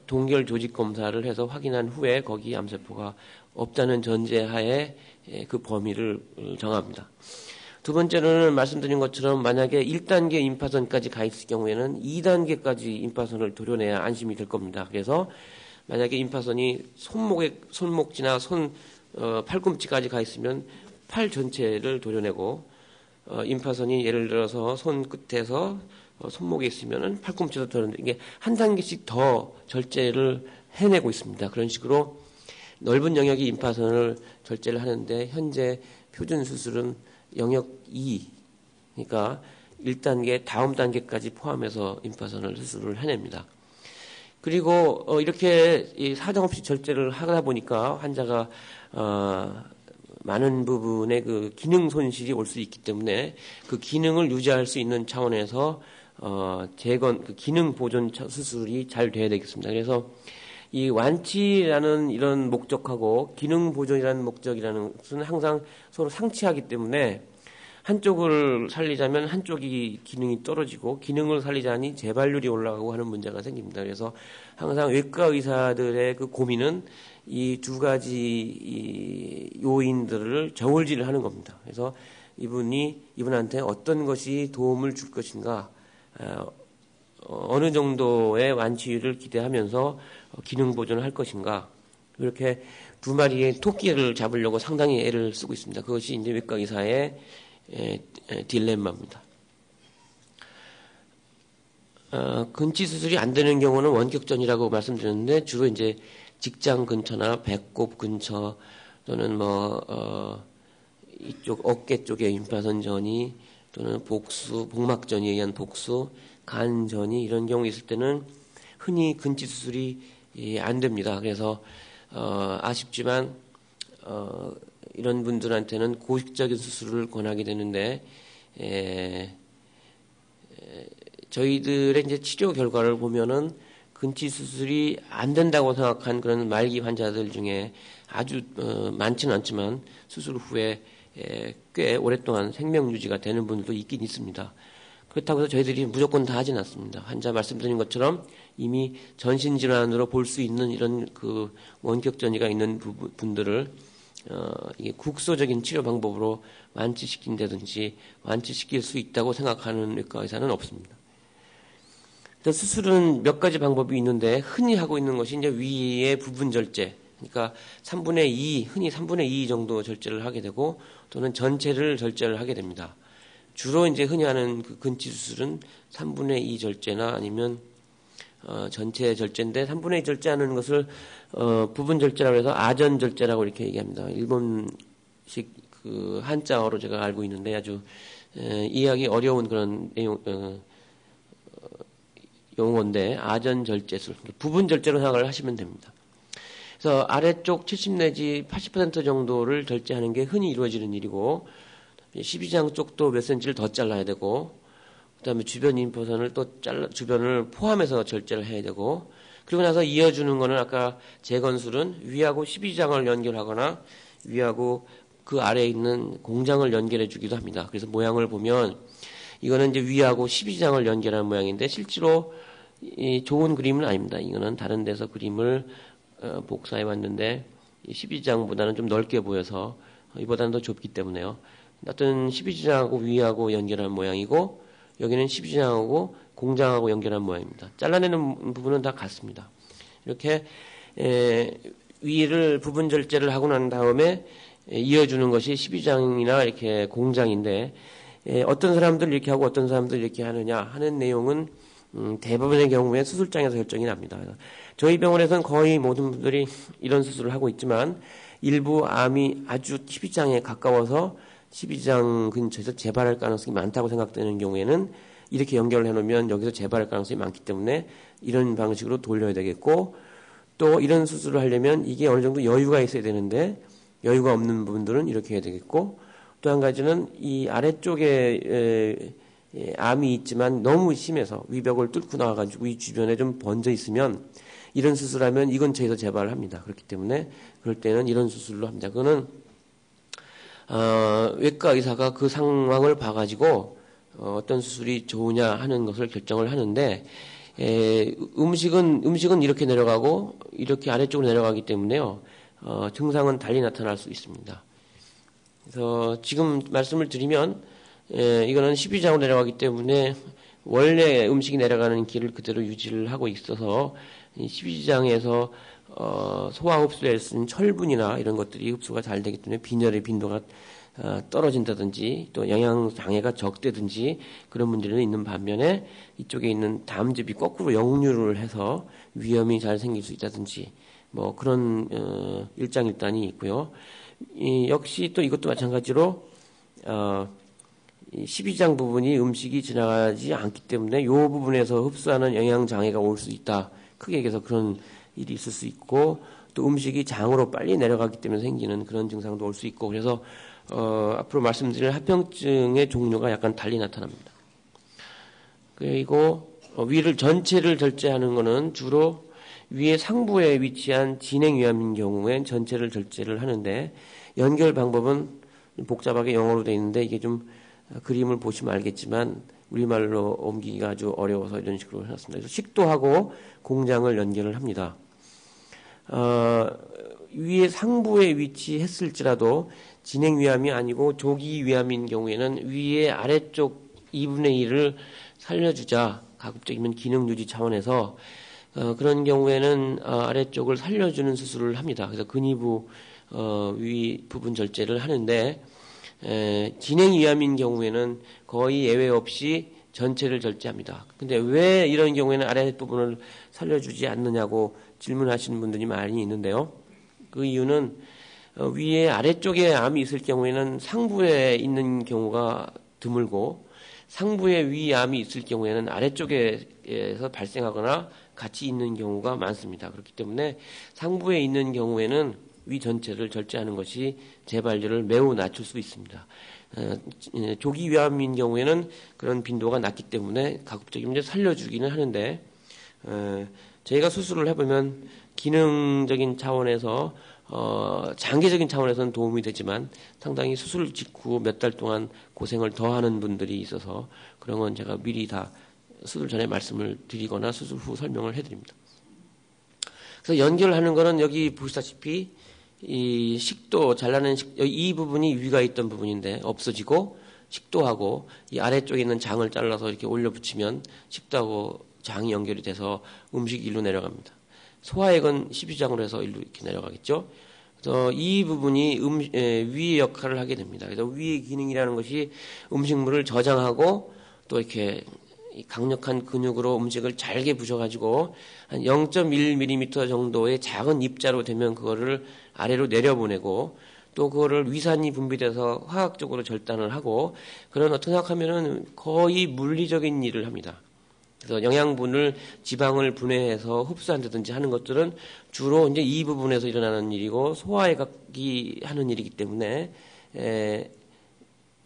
동결 조직 검사를 해서 확인한 후에 거기 암세포가 없다는 전제하에 그 범위를 정합니다. 두 번째로는 말씀드린 것처럼 만약에 1단계 임파선까지 가 있을 경우에는 2단계까지 임파선을 도려내야 안심이 될 겁니다. 그래서 만약에 임파선이 손목지나 팔꿈치까지 가 있으면 팔 전체를 도려내고, 임파선이 예를 들어서 손 끝에서 손목에 있으면은 팔꿈치도 도려내고, 이게 한 단계씩 더 절제를 해내고 있습니다. 그런 식으로 넓은 영역의 임파선을 절제를 하는데, 현재 표준 수술은 영역 2, 그러니까 1단계 다음 단계까지 포함해서 임파선을 수술을 해냅니다. 그리고 이렇게 사정없이 절제를 하다 보니까 환자가 많은 부분의 그 기능 손실이 올 수 있기 때문에 그 기능을 유지할 수 있는 차원에서 그 기능 보존 수술이 잘 돼야 되겠습니다. 그래서 이 완치라는 이런 목적하고 기능 보존이라는 목적이라는 것은 항상 서로 상치하기 때문에 한쪽을 살리자면 한쪽이 기능이 떨어지고, 기능을 살리자니 재발률이 올라가고 하는 문제가 생깁니다. 그래서 항상 외과 의사들의 그 고민은 이 두 가지 요인들을 저울질을 하는 겁니다. 그래서 이분한테 어떤 것이 도움을 줄 것인가, 어느 정도의 완치율을 기대하면서 기능 보존을 할 것인가, 이렇게 두 마리의 토끼를 잡으려고 상당히 애를 쓰고 있습니다. 그것이 이제 외과 의사의 딜레마입니다. 근치 수술이 안 되는 경우는 원격전이라고 말씀드렸는데, 주로 이제 직장 근처나 배꼽 근처 또는 이쪽 어깨 쪽에 임파선 전이, 또는 복막전에 의한 복수, 간전이 이런 경우 있을 때는 흔히 근치 수술이 안 됩니다. 그래서 아쉽지만 이런 분들한테는 고식적인 수술을 권하게 되는데, 저희들의 이제 치료 결과를 보면은 근치 수술이 안 된다고 생각한 그런 말기 환자들 중에 아주 많지는 않지만 수술 후에 꽤 오랫동안 생명 유지가 되는 분들도 있긴 있습니다. 그렇다고 해서 저희들이 무조건 다 하진 않습니다. 환자 말씀드린 것처럼 이미 전신질환으로 볼 수 있는 이런 그 원격 전이가 있는 분들을 이게 국소적인 치료 방법으로 완치시킨다든지 완치시킬 수 있다고 생각하는 외과 의사는 없습니다. 수술은 몇 가지 방법이 있는데, 흔히 하고 있는 것이 이제 위의 부분 절제, 그러니까 3분의 2, 흔히 3분의 2 정도 절제를 하게 되고, 또는 전체를 절제를 하게 됩니다. 주로 이제 흔히 하는 그 근치 수술은 3분의 2 절제나 아니면 전체 절제인데, 3분의 2 절제하는 것을 부분 절제라고 해서 아전 절제라고 이렇게 얘기합니다. 일본식 그 한자어로 제가 알고 있는데 아주 이해하기 어려운 그런 용어인데, 아전 절제술, 부분 절제로 생각을 하시면 됩니다. 그래서 아래쪽 70 내지 80% 정도를 절제하는 게 흔히 이루어지는 일이고, 12장 쪽도 몇 cm를 더 잘라야 되고, 그다음에 주변 임파선을 또 주변을 포함해서 절제를 해야 되고, 그리고 나서 이어주는 거는 아까 재건술은 위하고 12장을 연결하거나 위하고 그 아래에 있는 공장을 연결해 주기도 합니다. 그래서 모양을 보면 이거는 이제 위하고 12장을 연결하는 모양인데, 실제로 좋은 그림은 아닙니다. 이거는 다른 데서 그림을 복사해 왔는데 12장보다는 좀 넓게 보여서 이보다는 더 좁기 때문에요. 하여튼 12장하고 위하고 연결한 모양이고, 여기는 12장하고 공장하고 연결한 모양입니다. 잘라내는 부분은 다 같습니다. 이렇게 위를 부분 절제를 하고 난 다음에 이어주는 것이 12장이나 이렇게 공장인데, 어떤 사람들 이렇게 하고 어떤 사람들 이렇게 하느냐 하는 내용은 대부분의 경우에 수술장에서 결정이 납니다. 저희 병원에서는 거의 모든 분들이 이런 수술을 하고 있지만 일부 암이 아주 12장에 가까워서 12장 근처에서 재발할 가능성이 많다고 생각되는 경우에는 이렇게 연결을 해놓으면 여기서 재발할 가능성이 많기 때문에 이런 방식으로 돌려야 되겠고, 또 이런 수술을 하려면 이게 어느 정도 여유가 있어야 되는데 여유가 없는 부분들은 이렇게 해야 되겠고, 또 한 가지는 이 아래쪽에 암이 있지만 너무 심해서 위벽을 뚫고 나와가지고 이 주변에 좀 번져 있으면 이런 수술하면 이 근처에서 재발을 합니다. 그렇기 때문에 그럴 때는 이런 수술로 합니다. 그거는 외과 의사가 그 상황을 봐가지고 어떤 수술이 좋으냐 하는 것을 결정을 하는데, 음식은 이렇게 내려가고 이렇게 아래쪽으로 내려가기 때문에요. 증상은 달리 나타날 수 있습니다. 그래서 지금 말씀을 드리면 이거는 12장으로 내려가기 때문에 원래 음식이 내려가는 길을 그대로 유지를 하고 있어서 12장에서 소화 흡수에 쓰는 철분이나 이런 것들이 흡수가 잘 되기 때문에 빈혈의 빈도가 떨어진다든지 또 영양 장애가 적대든지 그런 문제는 있는 반면에 이쪽에 있는 담즙이 거꾸로 역류를 해서 위염이 잘 생길 수 있다든지 뭐 그런 일장일단이 있고요. 역시 또 이것도 마찬가지로 12장 부분이 음식이 지나가지 않기 때문에 이 부분에서 흡수하는 영양 장애가 올 수 있다. 크게 얘기해서 그런 일이 있을 수 있고, 또 음식이 장으로 빨리 내려가기 때문에 생기는 그런 증상도 올 수 있고, 그래서 앞으로 말씀드릴 합병증의 종류가 약간 달리 나타납니다. 그리고 위를 전체를 절제하는 것은 주로 위의 상부에 위치한 진행위암인 경우엔 전체를 절제를 하는데, 연결 방법은 복잡하게 영어로 되어 있는데 이게 좀 그림을 보시면 알겠지만 우리말로 옮기기가 아주 어려워서 이런 식으로 해놨습니다. 그래서 식도하고 공장을 연결을 합니다. 위의 상부에 위치했을지라도 진행위암이 아니고 조기위암인 경우에는 위의 아래쪽 2분의 1을 살려주자, 가급적이면 기능유지 차원에서 그런 경우에는 아래쪽을 살려주는 수술을 합니다. 그래서 근위부 위 부분 절제를 하는데, 진행위암인 경우에는 거의 예외 없이 전체를 절제합니다. 근데 왜 이런 경우에는 아랫부분을 살려주지 않느냐고 질문하시는 분들이 많이 있는데요. 그 이유는 위에 아래쪽에 암이 있을 경우에는 상부에 있는 경우가 드물고, 상부에 위암이 있을 경우에는 아래쪽에서 발생하거나 같이 있는 경우가 많습니다. 그렇기 때문에 상부에 있는 경우에는 위 전체를 절제하는 것이 재발률을 매우 낮출 수 있습니다. 조기 위암인 경우에는 그런 빈도가 낮기 때문에 가급적이면 살려주기는 하는데, 저희가 수술을 해보면 기능적인 차원에서 장기적인 차원에서는 도움이 되지만 상당히 수술 직후 몇 달 동안 고생을 더 하는 분들이 있어서 그런 건 제가 미리 다 수술 전에 말씀을 드리거나 수술 후 설명을 해드립니다. 그래서 연결하는 거는 여기 보시다시피 이 식도, 잘라낸 이 부분이 위가 있던 부분인데 없어지고, 식도하고 이 아래쪽에 있는 장을 잘라서 이렇게 올려 붙이면 식도하고 장이 연결이 돼서 음식이 일로 내려갑니다. 소화액은 12장으로 해서 일로 이렇게 내려가겠죠. 그래서 이 부분이 위의 역할을 하게 됩니다. 그래서 위의 기능이라는 것이 음식물을 저장하고 또 이렇게 강력한 근육으로 음식을 잘게 부셔가지고 한 0.1mm 정도의 작은 입자로 되면 그거를 아래로 내려보내고, 또 그거를 위산이 분비돼서 화학적으로 절단을 하고, 그런 어떤 생각하면은 거의 물리적인 일을 합니다. 그래서 영양분을 지방을 흡수한다든지 하는 것들은 주로 이제 이 부분에서 일어나는 일이고 소화액이 하는 일이기 때문에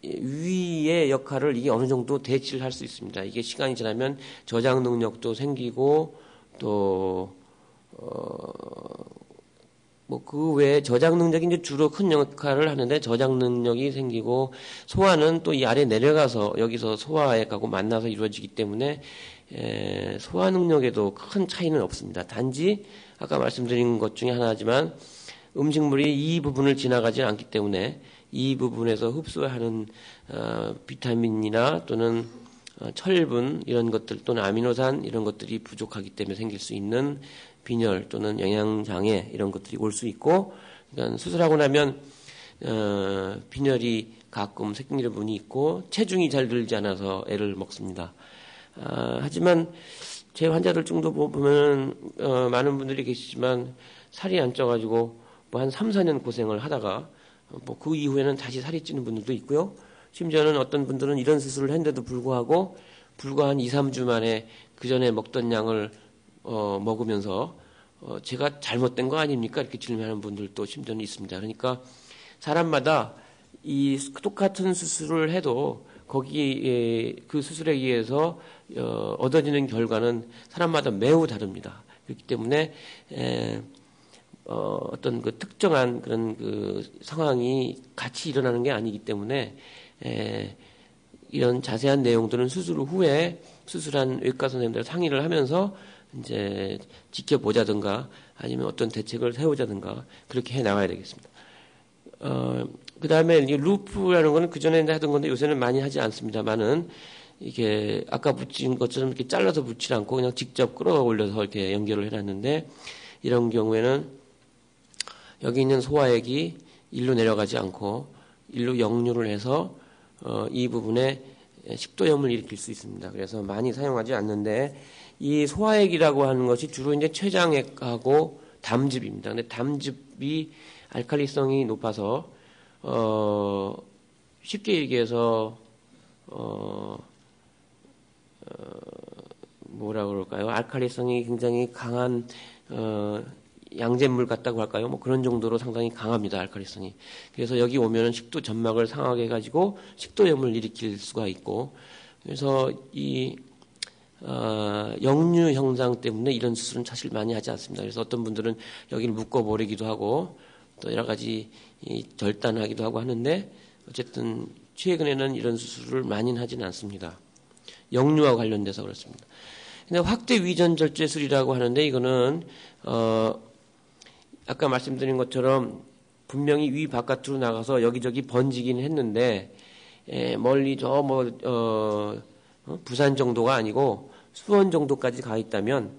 위의 역할을 이게 어느 정도 대치를 할 수 있습니다. 이게 시간이 지나면 저장 능력도 생기고 또 뭐 그 외에 저장 능력이 이제 주로 큰 역할을 하는데, 저장 능력이 생기고 소화는 또 이 아래 내려가서 여기서 소화액하고 만나서 이루어지기 때문에 소화 능력에도 큰 차이는 없습니다. 단지 아까 말씀드린 것 중에 하나지만 음식물이 이 부분을 지나가지 않기 때문에 이 부분에서 흡수하는 비타민이나 또는 철분 이런 것들 또는 아미노산 이런 것들이 부족하기 때문에 생길 수 있는 빈혈 또는 영양장애 이런 것들이 올 수 있고, 그러니까 수술하고 나면 빈혈이 가끔 생기는 분이 있고 체중이 잘 늘지 않아서 애를 먹습니다. 하지만 제 환자들 중도 보면 많은 분들이 계시지만 살이 안 쪄가지고 뭐 한 3, 4년 고생을 하다가 뭐 그 이후에는 다시 살이 찌는 분들도 있고요. 심지어는 어떤 분들은 이런 수술을 했는데도 불구하고 불과 한 2, 3주 만에 그 전에 먹던 양을 먹으면서 제가 잘못된 거 아닙니까? 이렇게 질문하는 분들도 심지어는 있습니다. 그러니까 사람마다 이 똑같은 수술을 해도 거기 그 수술에 의해서 얻어지는 결과는 사람마다 매우 다릅니다. 그렇기 때문에 어떤 그 특정한 그런 그 상황이 같이 일어나는 게 아니기 때문에 이런 자세한 내용들은 수술 후에 수술한 외과 선생님들 상의를 하면서 이제 지켜보자든가 아니면 어떤 대책을 세우자든가 그렇게 해 나가야 되겠습니다. 그 다음에 루프라는 거는 그전에 하던 건데 요새는 많이 하지 않습니다만은 이게 아까 붙인 것처럼 이렇게 잘라서 붙이지 않고 그냥 직접 끌어올려서 이렇게 연결을 해놨는데 이런 경우에는 여기 있는 소화액이 일로 내려가지 않고 일로 역류를 해서 이 부분에 식도염을 일으킬 수 있습니다. 그래서 많이 사용하지 않는데 이 소화액이라고 하는 것이 주로 이제 췌장액하고 담즙입니다. 근데 담즙이 알칼리성이 높아서 쉽게 얘기해서 뭐라 그럴까요? 알칼리성이 굉장히 강한 양잿물 같다고 할까요? 뭐 그런 정도로 상당히 강합니다. 알칼리성이. 그래서 여기 오면은 식도 점막을 상하게 해가지고 식도염을 일으킬 수가 있고, 그래서 이 역류 현상 때문에 이런 수술은 사실 많이 하지 않습니다. 그래서 어떤 분들은 여기를 묶어버리기도 하고 또 여러 가지 절단하기도 하고 하는데 어쨌든 최근에는 이런 수술을 많이는 하지는 않습니다. 역류와 관련돼서 그렇습니다. 근데 확대 위전 절제술이라고 하는데 이거는 아까 말씀드린 것처럼 분명히 위 바깥으로 나가서 여기저기 번지긴 했는데 멀리 부산 정도가 아니고 수원 정도까지 가 있다면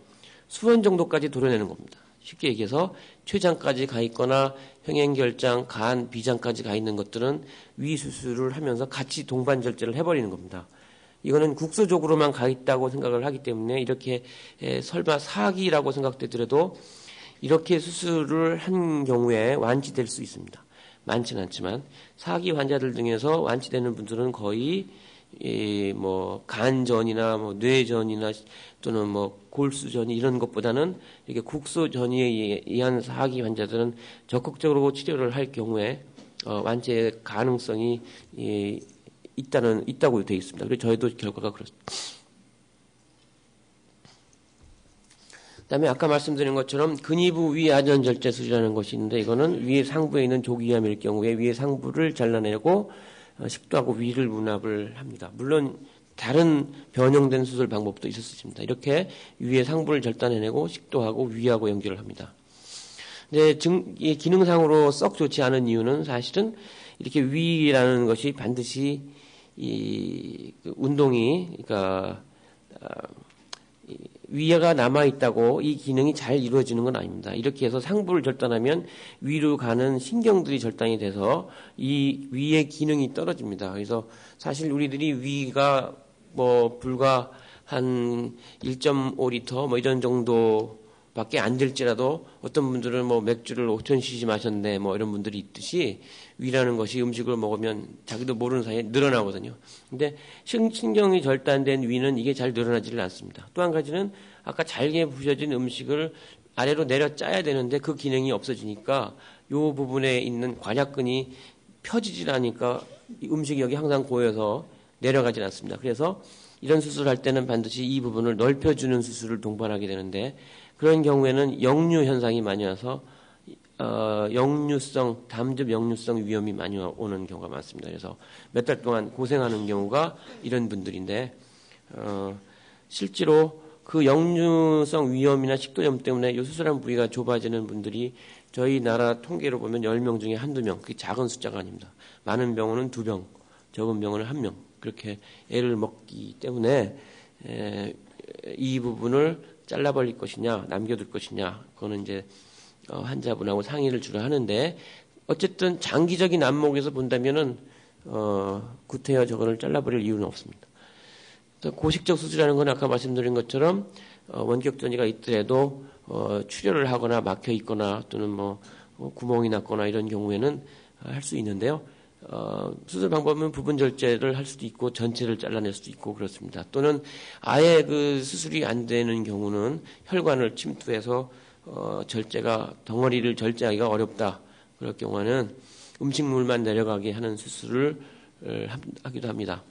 수원 정도까지 도려내는 겁니다. 쉽게 얘기해서 췌장까지 가 있거나 형행결장, 간, 비장까지 가 있는 것들은 위 수술을 하면서 같이 동반 절제를 해버리는 겁니다. 이거는 국소적으로만 가 있다고 생각을 하기 때문에 이렇게 설마 사기라고 생각되더라도 이렇게 수술을 한 경우에 완치될 수 있습니다. 많지는 않지만 사기 환자들 중에서 완치되는 분들은 거의 뭐 간전이나 뭐 뇌전이나 또는 뭐 골수전이 이런 것보다는 이렇게 국소전이에 의한 사기 환자들은 적극적으로 치료를 할 경우에 완치의 가능성이 있다고 되어 있습니다. 그래서 저희도 결과가 그렇습니다. 그다음에 아까 말씀드린 것처럼 근위부 위아전 절제술이라는 것이 있는데 이거는 위에 상부에 있는 조기암일 경우에 위에 상부를 잘라내고 식도하고 위를 문합을 합니다. 물론 다른 변형된 수술 방법도 있을 수 있습니다. 이렇게 위에 상부를 절단해내고 식도하고 위하고 연결을 합니다. 근데 이 기능상으로 썩 좋지 않은 이유는 사실은 이렇게 위라는 것이 반드시 운동이 그러니까 위가 남아있다고 이 기능이 잘 이루어지는 건 아닙니다. 이렇게 해서 상부를 절단하면 위로 가는 신경들이 절단이 돼서 이 위의 기능이 떨어집니다. 그래서 사실 우리들이 위가 뭐 불과 한 1.5리터 뭐 이런 정도밖에 안 될지라도 어떤 분들은 뭐 맥주를 5,000cc 마셨네 뭐 이런 분들이 있듯이 위라는 것이 음식을 먹으면 자기도 모르는 사이에 늘어나거든요. 근데 신경이 절단된 위는 이게 잘 늘어나지를 않습니다. 또 한 가지는 아까 잘게 부셔진 음식을 아래로 내려 짜야 되는데 그 기능이 없어지니까 이 부분에 있는 관약근이 펴지질 않으니까 음식이 여기 항상 고여서 내려가질 않습니다. 그래서 이런 수술을 할 때는 반드시 이 부분을 넓혀주는 수술을 동반하게 되는데 그런 경우에는 역류 현상이 많이 와서 담즙 역류성 위험이 많이 오는 경우가 많습니다. 그래서 몇 달 동안 고생하는 경우가 이런 분들인데 실제로 그 역류성 위험이나 식도염 때문에 이 수술한 부위가 좁아지는 분들이 저희 나라 통계로 보면 10명 중에 한두 명, 그게 작은 숫자가 아닙니다. 많은 병원은 2명, 적은 병원은 1명 그렇게 애를 먹기 때문에 이 부분을 잘라버릴 것이냐, 남겨둘 것이냐, 그거는 이제 환자분하고 상의를 주로 하는데, 어쨌든 장기적인 안목에서 본다면은 구태여 저거를 잘라버릴 이유는 없습니다. 고식적 수술이라는 건 아까 말씀드린 것처럼 원격 전이가 있더라도 출혈을 하거나 막혀 있거나 또는 뭐 구멍이 났거나 이런 경우에는 할 수 있는데요. 수술 방법은 부분 절제를 할 수도 있고 전체를 잘라낼 수도 있고 그렇습니다. 또는 아예 그 수술이 안 되는 경우는 혈관을 침투해서 절제가 덩어리를 절제하기가 어렵다. 그럴 경우에는 음식물만 내려가게 하는 수술을 하기도 합니다.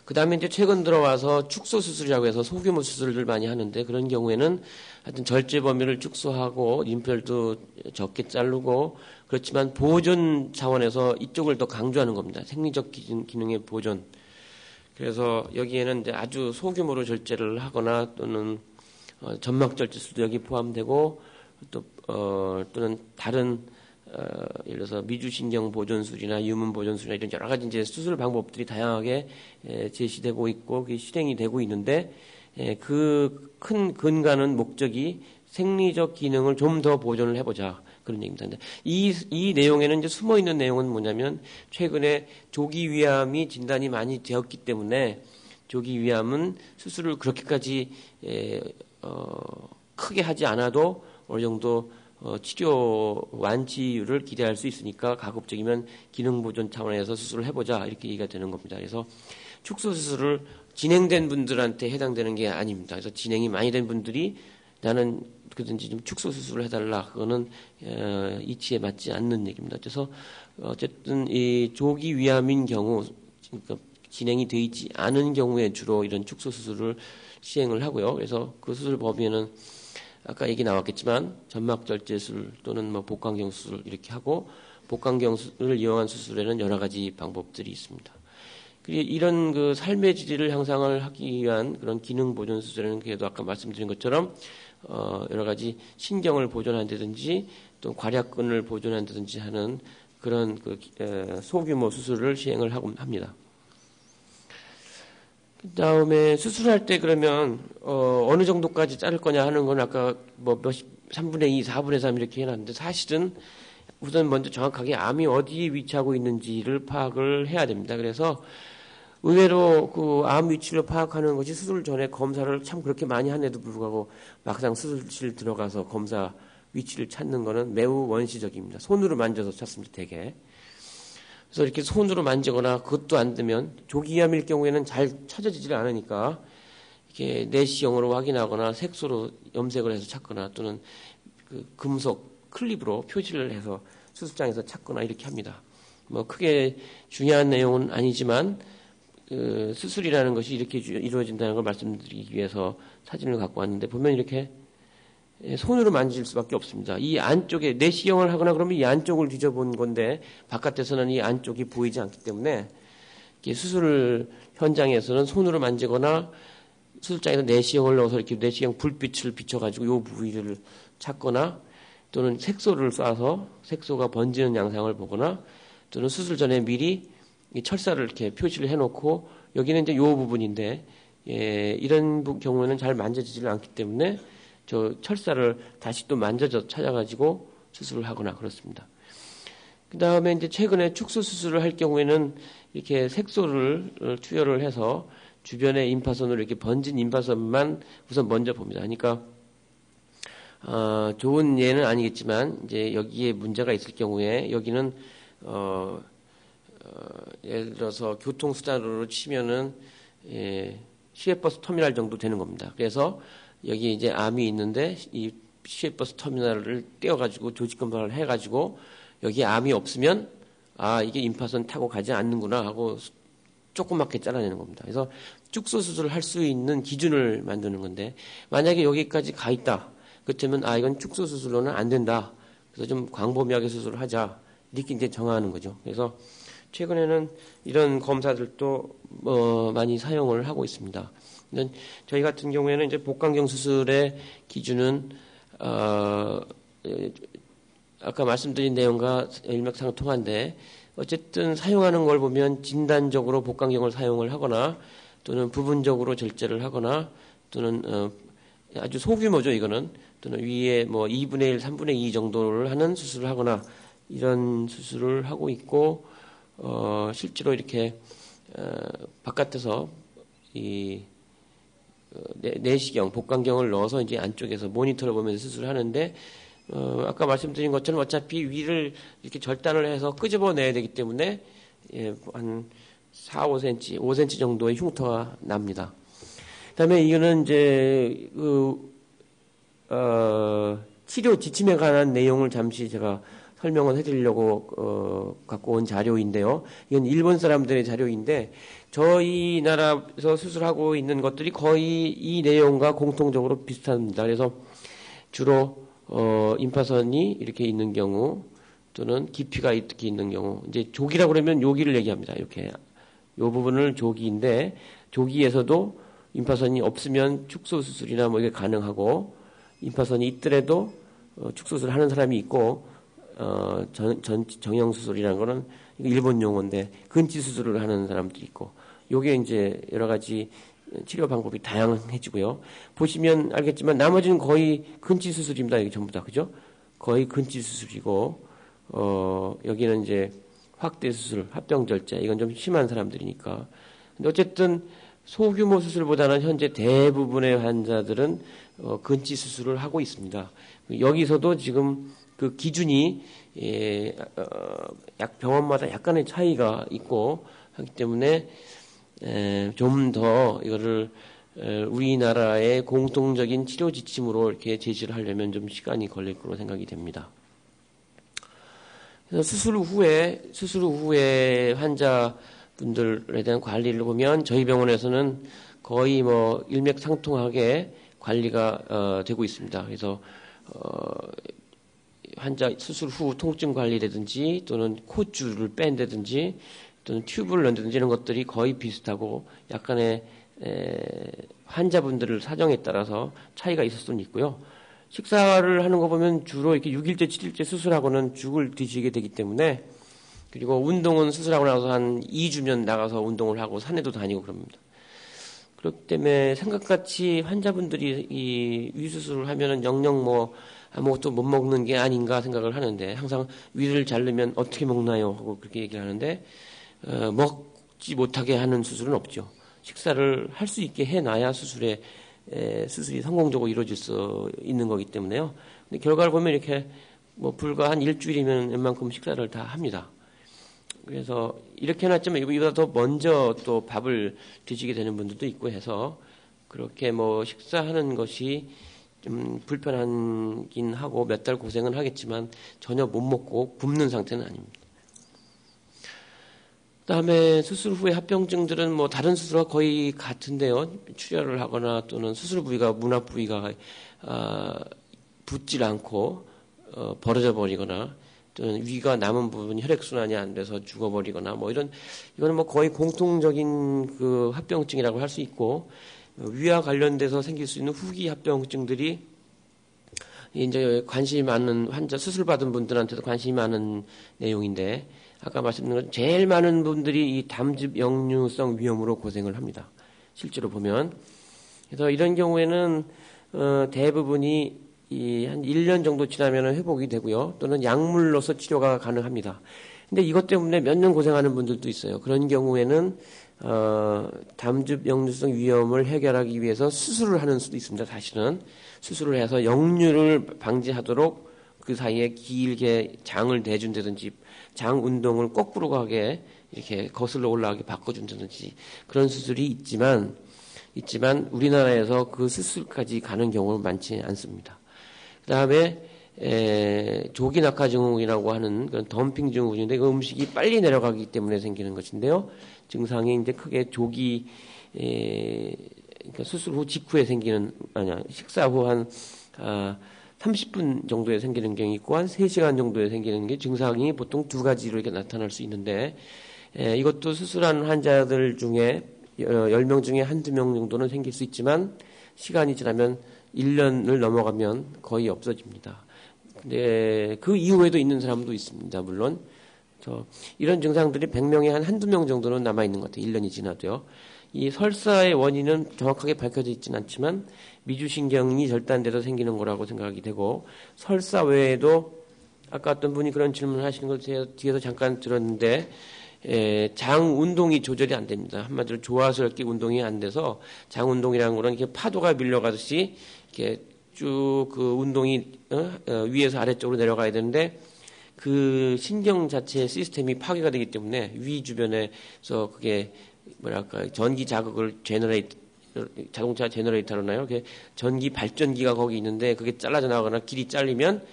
그 다음에 이제 최근 들어와서 축소 수술이라고 해서 소규모 수술을 많이 하는데 그런 경우에는 하여튼 절제 범위를 축소하고 림프혈도 적게 자르고 그렇지만 보존 차원에서 이쪽을 더 강조하는 겁니다. 생리적 기능의 보존. 그래서 여기에는 이제 아주 소규모로 절제를 하거나 또는 점막 절제 수도 여기 포함되고 또는 다른 예를 들어서 미주신경 보존술이나 유문 보존술이나 이런 여러 가지 이제 수술 방법들이 다양하게 제시되고 있고 그게 실행이 되고 있는데 그 큰 근간은 목적이 생리적 기능을 좀 더 보존을 해보자 그런 얘기입니다. 근데 이 내용에는 이제 숨어 있는 내용은 뭐냐면 최근에 조기 위암이 진단이 많이 되었기 때문에 조기 위암은 수술을 그렇게까지 크게 하지 않아도 어느 정도 치료 완치율을 기대할 수 있으니까 가급적이면 기능 보존 차원에서 수술을 해보자 이렇게 얘기가 되는 겁니다. 그래서 축소 수술을 진행된 분들한테 해당되는 게 아닙니다. 그래서 진행이 많이 된 분들이 나는 그든지 좀 축소 수술을 해달라. 그거는 이치에 맞지 않는 얘기입니다. 그래서 어쨌든 이 조기 위암인 경우 그러니까 진행이 되어 있지 않은 경우에 주로 이런 축소 수술을 시행을 하고요. 그래서 그 수술 범위에는 아까 얘기 나왔겠지만 점막절제술 또는 뭐 복강경 수술 이렇게 하고 복강경을 이용한 수술에는 여러 가지 방법들이 있습니다. 그리고 이런 그 삶의 질을 향상을 하기 위한 그런 기능 보존 수술에는 그래도 아까 말씀드린 것처럼 여러 가지 신경을 보존한다든지 또 괄약근을 보존한다든지 하는 그런 그 소규모 수술을 시행을 하고 합니다. 그 다음에 수술할 때 그러면 어느 정도까지 자를 거냐 하는 건 아까 뭐 3분의 2, 4분의 3 이렇게 해놨는데 사실은 우선 먼저 정확하게 암이 어디에 위치하고 있는지를 파악을 해야 됩니다. 그래서 의외로 그 암 위치를 파악하는 것이 수술 전에 검사를 참 그렇게 많이 하는데도 불구하고 막상 수술실 들어가서 검사 위치를 찾는 거는 매우 원시적입니다. 손으로 만져서 찾습니다, 되게. 그래서 이렇게 손으로 만지거나 그것도 안 되면 조기암일 경우에는 잘 찾아지질 않으니까 이렇게 내시경으로 확인하거나 색소로 염색을 해서 찾거나 또는 그 금속 클립으로 표시를 해서 수술장에서 찾거나 이렇게 합니다. 뭐 크게 중요한 내용은 아니지만 그 수술이라는 것이 이렇게 이루어진다는 걸 말씀드리기 위해서 사진을 갖고 왔는데 보면 이렇게 손으로 만질 수밖에 없습니다. 이 안쪽에 내시경을 하거나 그러면 이 안쪽을 뒤져본 건데 바깥에서는 이 안쪽이 보이지 않기 때문에 수술 현장에서는 손으로 만지거나 수술장에서 내시경을 넣어서 이렇게 내시경 불빛을 비춰가지고 이 부위를 찾거나 또는 색소를 쏴서 색소가 번지는 양상을 보거나 또는 수술 전에 미리 이 철사를 이렇게 표시를 해놓고 여기는 이제 이 부분인데 이런 경우에는 잘 만져지질 않기 때문에 저 철사를 다시 또 만져서 찾아가지고 수술을 하거나 그렇습니다. 그 다음에 이제 최근에 축소 수술을 할 경우에는 이렇게 색소를 투여를 해서 주변에 임파선으로 이렇게 번진 임파선만 우선 먼저 봅니다. 그러니까 좋은 예는 아니겠지만 이제 여기에 문제가 있을 경우에 여기는 예를 들어서 교통수단으로 치면은 시외버스 터미널 정도 되는 겁니다. 그래서 여기 이제 암이 있는데 이 시외버스 터미널을 떼어가지고 조직 검사를 해가지고 여기 암이 없으면 이게 임파선 타고 가지 않는구나 하고 조그맣게 잘라내는 겁니다. 그래서 축소 수술을 할 수 있는 기준을 만드는 건데 만약에 여기까지 가 있다. 그렇다면 이건 축소 수술로는 안 된다. 그래서 좀 광범위하게 수술을 하자. 이렇게 이제 정하는 거죠. 그래서 최근에는 이런 검사들도 많이 사용을 하고 있습니다. 저희 같은 경우에는 이제 복강경 수술의 기준은 아까 말씀드린 내용과 일맥상통한데 어쨌든 사용하는 걸 보면 진단적으로 복강경을 사용을 하거나 또는 부분적으로 절제를 하거나 또는 아주 소규모죠, 이거는. 또는 위에 뭐 2분의 1, 3분의 2 정도를 하는 수술을 하거나 이런 수술을 하고 있고, 실제로 이렇게, 바깥에서 내시경, 복강경을 넣어서 이제 안쪽에서 모니터를 보면서 수술을 하는데, 아까 말씀드린 것처럼 어차피 위를 이렇게 절단을 해서 끄집어내야 되기 때문에, 한 4, 5cm, 5cm 정도의 흉터가 납니다. 그 다음에 이거는 이제, 치료 지침에 관한 내용을 잠시 제가 설명을 해드리려고, 갖고 온 자료인데요. 이건 일본 사람들의 자료인데, 저희 나라에서 수술하고 있는 것들이 거의 이 내용과 공통적으로 비슷합니다. 그래서 주로, 임파선이 이렇게 있는 경우, 또는 깊이가 이렇게 있는 경우, 이제 조기라고 그러면 여기를 얘기합니다. 이렇게. 요 부분을 조기인데, 조기에서도 임파선이 없으면 축소 수술이나 뭐 이게 가능하고, 임파선이 있더라도 축소수술 하는 사람이 있고, 정형 수술이라는 거는 일본 용어인데, 근치 수술을 하는 사람들이 있고, 요게 이제 여러 가지 치료 방법이 다양해지고요. 보시면 알겠지만 나머지는 거의 근치 수술입니다. 여기 전부 다. 그죠? 거의 근치 수술이고, 여기는 이제 확대 수술, 합병절제, 이건 좀 심한 사람들이니까. 근데 어쨌든 소규모 수술보다는 현재 대부분의 환자들은 근치 수술을 하고 있습니다. 여기서도 지금 그 기준이 약 병원마다 약간의 차이가 있고 하기 때문에 좀 더 이거를 우리나라의 공통적인 치료 지침으로 이렇게 제시를 하려면 좀 시간이 걸릴 거로 생각이 됩니다. 그래서 수술 후에 환자분들에 대한 관리를 보면 저희 병원에서는 거의 뭐 일맥상통하게 관리가 되고 있습니다. 그래서 환자 수술 후 통증 관리라든지 또는 코줄을 뺀다든지 또는 튜브를 넣는다든지 이런 것들이 거의 비슷하고 약간의 환자분들을 사정에 따라서 차이가 있을 수는 있고요. 식사를 하는 거 보면 주로 이렇게 6일째, 7일째 수술하고는 죽을 드시게 되기 때문에, 그리고 운동은 수술하고 나서 한 2주면 나가서 운동을 하고 산에도 다니고 그럽니다. 그렇기 때문에 생각같이 환자분들이 이 위수술을 하면은 영영 뭐 아무것도 못 먹는 게 아닌가 생각을 하는데, 항상 위를 자르면 어떻게 먹나요? 하고 그렇게 얘기를 하는데, 먹지 못하게 하는 수술은 없죠. 식사를 할 수 있게 해놔야 수술이 성공적으로 이루어질 수 있는 거기 때문에요. 근데 결과를 보면 이렇게 뭐 불과 한 일주일이면 웬만큼 식사를 다 합니다. 그래서 이렇게 해놨지만 이보다 더 먼저 또 밥을 드시게 되는 분들도 있고 해서 그렇게 뭐 식사하는 것이 좀 불편하긴 하고 몇 달 고생은 하겠지만 전혀 못 먹고 굶는 상태는 아닙니다. 그다음에 수술 후에 합병증들은 뭐 다른 수술과 거의 같은데요. 출혈을 하거나 또는 수술 부위가 문합 부위가 붓질 않고 벌어져 버리거나 또는 위가 남은 부분 혈액 순환이 안 돼서 죽어버리거나 뭐 이거는 뭐 거의 공통적인 그 합병증이라고 할 수 있고, 위와 관련돼서 생길 수 있는 후기 합병증들이 이제 관심이 많은 환자, 수술 받은 분들한테도 관심이 많은 내용인데, 아까 말씀드린 것 제일 많은 분들이 이 담즙 역류성 위염으로 고생을 합니다. 실제로 보면. 그래서 이런 경우에는 대부분이 한 1년 정도 지나면 회복이 되고요. 또는 약물로서 치료가 가능합니다. 근데 이것 때문에 몇 년 고생하는 분들도 있어요. 그런 경우에는 담즙 역류성 위염을 해결하기 위해서 수술을 하는 수도 있습니다. 사실은 수술을 해서 역류를 방지하도록 그 사이에 길게 장을 대준다든지 장 운동을 거꾸로 가게 이렇게 거슬러 올라가게 바꿔준다든지 그런 수술이 있지만 우리나라에서 그 수술까지 가는 경우는 많지 않습니다. 그 다음에 조기 낙하 증후군이라고 하는 그런 덤핑 증후군인데, 그 음식이 빨리 내려가기 때문에 생기는 것인데요. 증상이 이제 크게 조기 그러니까 수술 후 직후에 생기는 식사 후 한 30분 정도에 생기는 경우 있고 한 3시간 정도에 생기는 게 증상이 보통 두 가지로 이렇게 나타날 수 있는데, 이것도 수술한 환자들 중에 10명 중에 한두 명 정도는 생길 수 있지만 시간이 지나면 1년을 넘어가면 거의 없어집니다. 근데 그 이후에도 있는 사람도 있습니다. 물론 그래서 이런 증상들이 100명에 한두 명 정도는 남아있는 것 같아요. 1년이 지나도요. 이 설사의 원인은 정확하게 밝혀져 있지는 않지만 미주신경이 절단돼서 생기는 거라고 생각이 되고, 설사 외에도 아까 어떤 분이 그런 질문을 하시는 걸 뒤에서 잠깐 들었는데, 장 운동이 조절이 안 됩니다. 한마디로 조화스럽게 운동이 안 돼서, 장 운동이라는 거는 이렇게 파도가 밀려가듯이 이렇게 쭉 그 운동이 위에서 아래쪽으로 내려가야 되는데, 그 신경 자체의 시스템이 파괴가 되기 때문에 위 주변에서 그게 뭐랄까 전기 자극을 자동차 제너레이터로나요. 전기 발전기가 거기 있는데 그게 잘라져 나가거나 길이 잘리면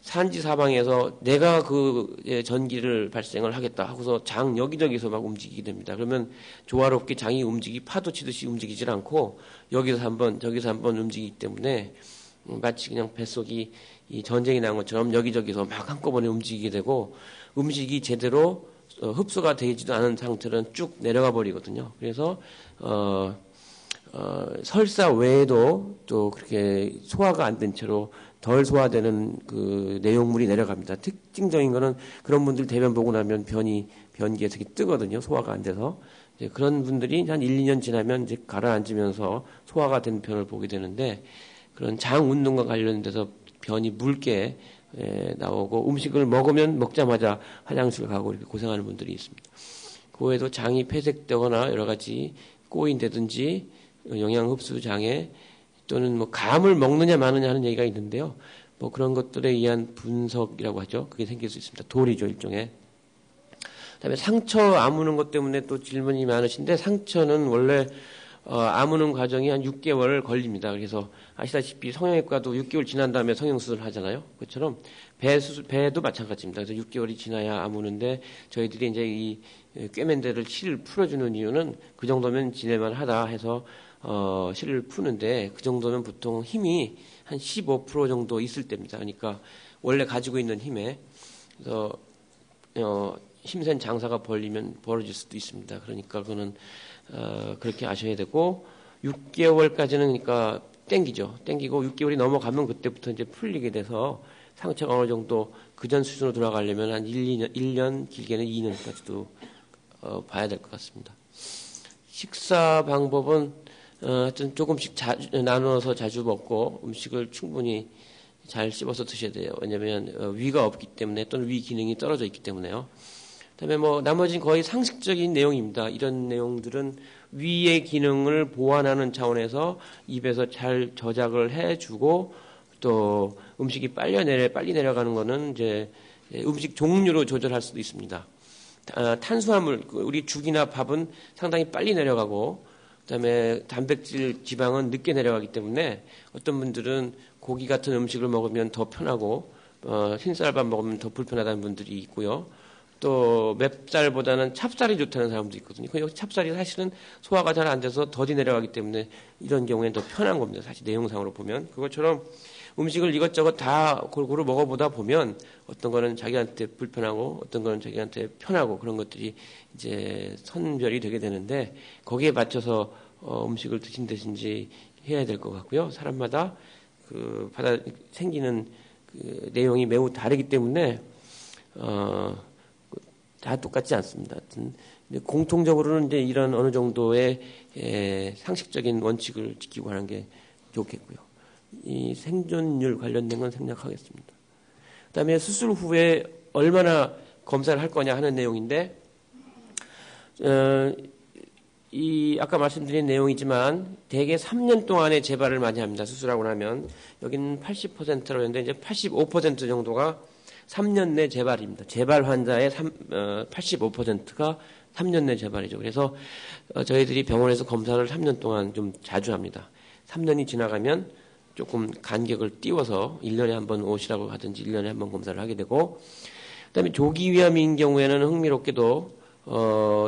산지 사방에서 내가 그 전기를 발생을 하겠다 하고서 장 여기저기서 막 움직이게 됩니다. 그러면 조화롭게 장이 파도 치듯이 움직이질 않고 여기서 한번 저기서 한번 움직이기 때문에 마치 그냥 뱃속이 이 전쟁이 난 것처럼 여기저기서 막 한꺼번에 움직이게 되고, 음식이 제대로 흡수가 되지도 않은 상태로는 쭉 내려가 버리거든요. 그래서 설사 외에도 또 그렇게 소화가 안 된 채로 덜 소화되는 그 내용물이 내려갑니다. 특징적인 거는 그런 분들 대변 보고 나면 변기에서 뜨거든요. 소화가 안 돼서. 이제 그런 분들이 한 1, 2년 지나면 이제 가라앉으면서 소화가 된 편을 보게 되는데, 그런 장 운동과 관련돼서 변이 묽게 나오고, 음식을 먹자마자 화장실 가고 이렇게 고생하는 분들이 있습니다. 그 외에도 장이 폐색되거나 여러 가지 꼬인다든지 영양 흡수 장애, 또는 뭐 감을 먹느냐 마느냐 하는 얘기가 있는데요. 뭐 그런 것들에 의한 분석이라고 하죠. 그게 생길 수 있습니다. 돌이죠, 일종의. 그다음에 상처 아무는 것 때문에 또 질문이 많으신데, 상처는 원래 아무는 과정이 한 6개월 걸립니다. 그래서 아시다시피 성형외과도 6개월 지난 다음에 성형수술을 하잖아요. 그것처럼 배도 마찬가지입니다. 그래서 6개월이 지나야 아무는데, 저희들이 이제 이 꿰맨대를 실을 풀어주는 이유는 그 정도면 지낼만 하다 해서 실을 푸는데, 그 정도면 보통 힘이 한 15% 정도 있을 때입니다. 그러니까 원래 가지고 있는 힘에, 그래서 힘센 장사가 벌어질 수도 있습니다. 그러니까 그거는 그렇게 아셔야 되고, 6개월까지는 그러니까 땡기고 6개월이 넘어가면 그때부터 이제 풀리게 돼서 상처가 어느 정도 그전 수준으로 돌아가려면 한 1년 길게는 2년까지도 봐야 될 것 같습니다. 식사 방법은 하여튼 조금씩 나누어서 자주 먹고, 음식을 충분히 잘 씹어서 드셔야 돼요. 왜냐하면 위가 없기 때문에, 또는 위 기능이 떨어져 있기 때문에요. 그다음에 뭐 나머지는 거의 상식적인 내용입니다. 이런 내용들은 위의 기능을 보완하는 차원에서 입에서 잘 저작을 해주고, 또 음식이 빨리 내려가는 거는 이제 음식 종류로 조절할 수도 있습니다. 탄수화물, 우리 죽이나 밥은 상당히 빨리 내려가고, 그다음에 단백질, 지방은 늦게 내려가기 때문에 어떤 분들은 고기 같은 음식을 먹으면 더 편하고, 흰쌀밥 먹으면 더 불편하다는 분들이 있고요. 또 맵쌀보다는 찹쌀이 좋다는 사람도 있거든요. 여기 찹쌀이 사실은 소화가 잘 안 돼서 더디 내려가기 때문에 이런 경우에는 더 편한 겁니다. 사실 내용상으로 보면. 그것처럼 음식을 이것저것 다 골고루 먹어보다 보면 어떤 거는 자기한테 불편하고 어떤 거는 자기한테 편하고, 그런 것들이 이제 선별이 되게 되는데, 거기에 맞춰서 음식을 드신다든지 해야 될 것 같고요. 사람마다 생기는 그 내용이 매우 다르기 때문에 다 똑같지 않습니다. 공통적으로는 이제 이런 어느 정도의 상식적인 원칙을 지키고 하는 게 좋겠고요. 이 생존율 관련된 건 생략하겠습니다. 그다음에 수술 후에 얼마나 검사를 할 거냐 하는 내용인데, 이 아까 말씀드린 내용이지만 대개 3년 동안의 재발을 많이 합니다. 수술하고 나면. 여기는 80%라고 했는데 이제 85% 정도가 3년 내 재발입니다. 재발 환자의 85%가 3년 내 재발이죠. 그래서 저희들이 병원에서 검사를 3년 동안 좀 자주 합니다. 3년이 지나가면 조금 간격을 띄워서 1년에 한 번 오시라고 하든지 1년에 한 번 검사를 하게 되고, 그다음에 조기 위암인 경우에는 흥미롭게도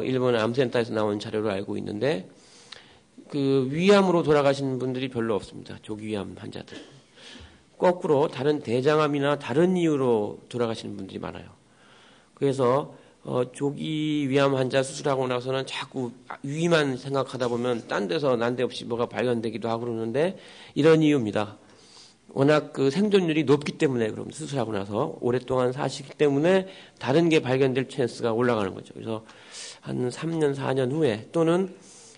일본 암센터에서 나온 자료로 알고 있는데, 그 위암으로 돌아가시는 분들이 별로 없습니다. 조기 위암 환자들. 거꾸로 다른 대장암이나 다른 이유로 돌아가시는 분들이 많아요. 그래서 조기 위암 환자 수술하고 나서는 자꾸 위만 생각하다 보면 딴 데서 난데없이 뭐가 발견되기도 하고 그러는데, 이런 이유입니다. 워낙 그 생존율이 높기 때문에 그럼 수술하고 나서 오랫동안 사시기 때문에 다른 게 발견될 찬스가 올라가는 거죠. 그래서 한 3년, 4년 후에 또는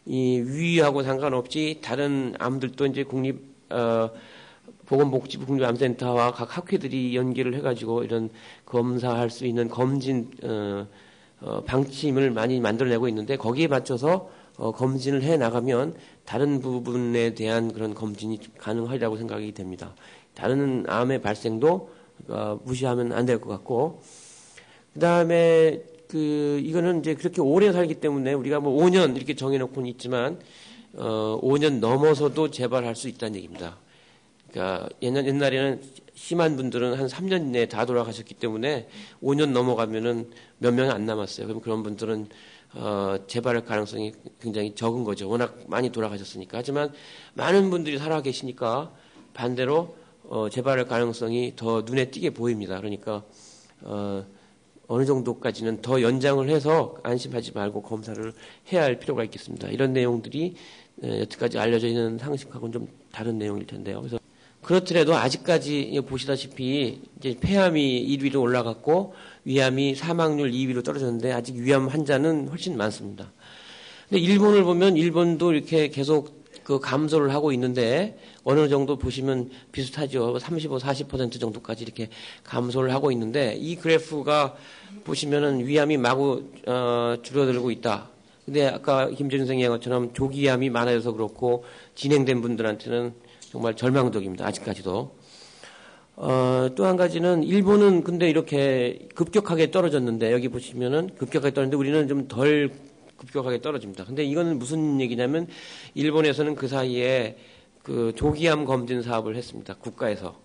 이 위하고 상관없이 다른 암들도 이제 보건복지부 국립암센터와 각 학회들이 연계를 해가지고 이런 검사할 수 있는 검진 방침을 많이 만들어내고 있는데 거기에 맞춰서 검진을 해 나가면 다른 부분에 대한 그런 검진이 가능하리라고 생각이 됩니다. 다른 암의 발생도 무시하면 안 될 것 같고, 그 다음에 이거는 이제 그렇게 오래 살기 때문에 우리가 뭐 5년 이렇게 정해놓고는 있지만 5년 넘어서도 재발할 수 있다는 얘기입니다. 그러니까 옛날에는 심한 분들은 한 3년 내에 다 돌아가셨기 때문에 5년 넘어가면은 몇 명이 안 남았어요. 그럼 그런 분들은 재발할 가능성이 굉장히 적은 거죠. 워낙 많이 돌아가셨으니까. 하지만 많은 분들이 살아 계시니까 반대로 재발할 가능성이 더 눈에 띄게 보입니다. 그러니까 어느 정도까지는 더 연장을 해서 안심하지 말고 검사를 해야 할 필요가 있겠습니다. 이런 내용들이 여태까지 알려져 있는 상식하고는 좀 다른 내용일 텐데요. 그래서 그렇더라도 아직까지 보시다시피 이제 폐암이 1위로 올라갔고 위암이 사망률 2위로 떨어졌는데 아직 위암 환자는 훨씬 많습니다. 근데 일본을 보면 일본도 이렇게 계속 그 감소를 하고 있는데 어느 정도 보시면 비슷하죠. 35, 40% 정도까지 이렇게 감소를 하고 있는데 이 그래프가 보시면은 위암이 마구 줄어들고 있다. 근데 아까 김재준 선생님 얘기한 것처럼 조기암이 많아져서 그렇고 진행된 분들한테는 정말 절망적입니다. 아직까지도. 또 한 가지는 일본은 근데 이렇게 급격하게 떨어졌는데 여기 보시면은 급격하게 떨어졌는데 우리는 좀 덜 급격하게 떨어집니다. 근데 이거는 무슨 얘기냐면 일본에서는 그 사이에 그 조기암 검진 사업을 했습니다. 국가에서.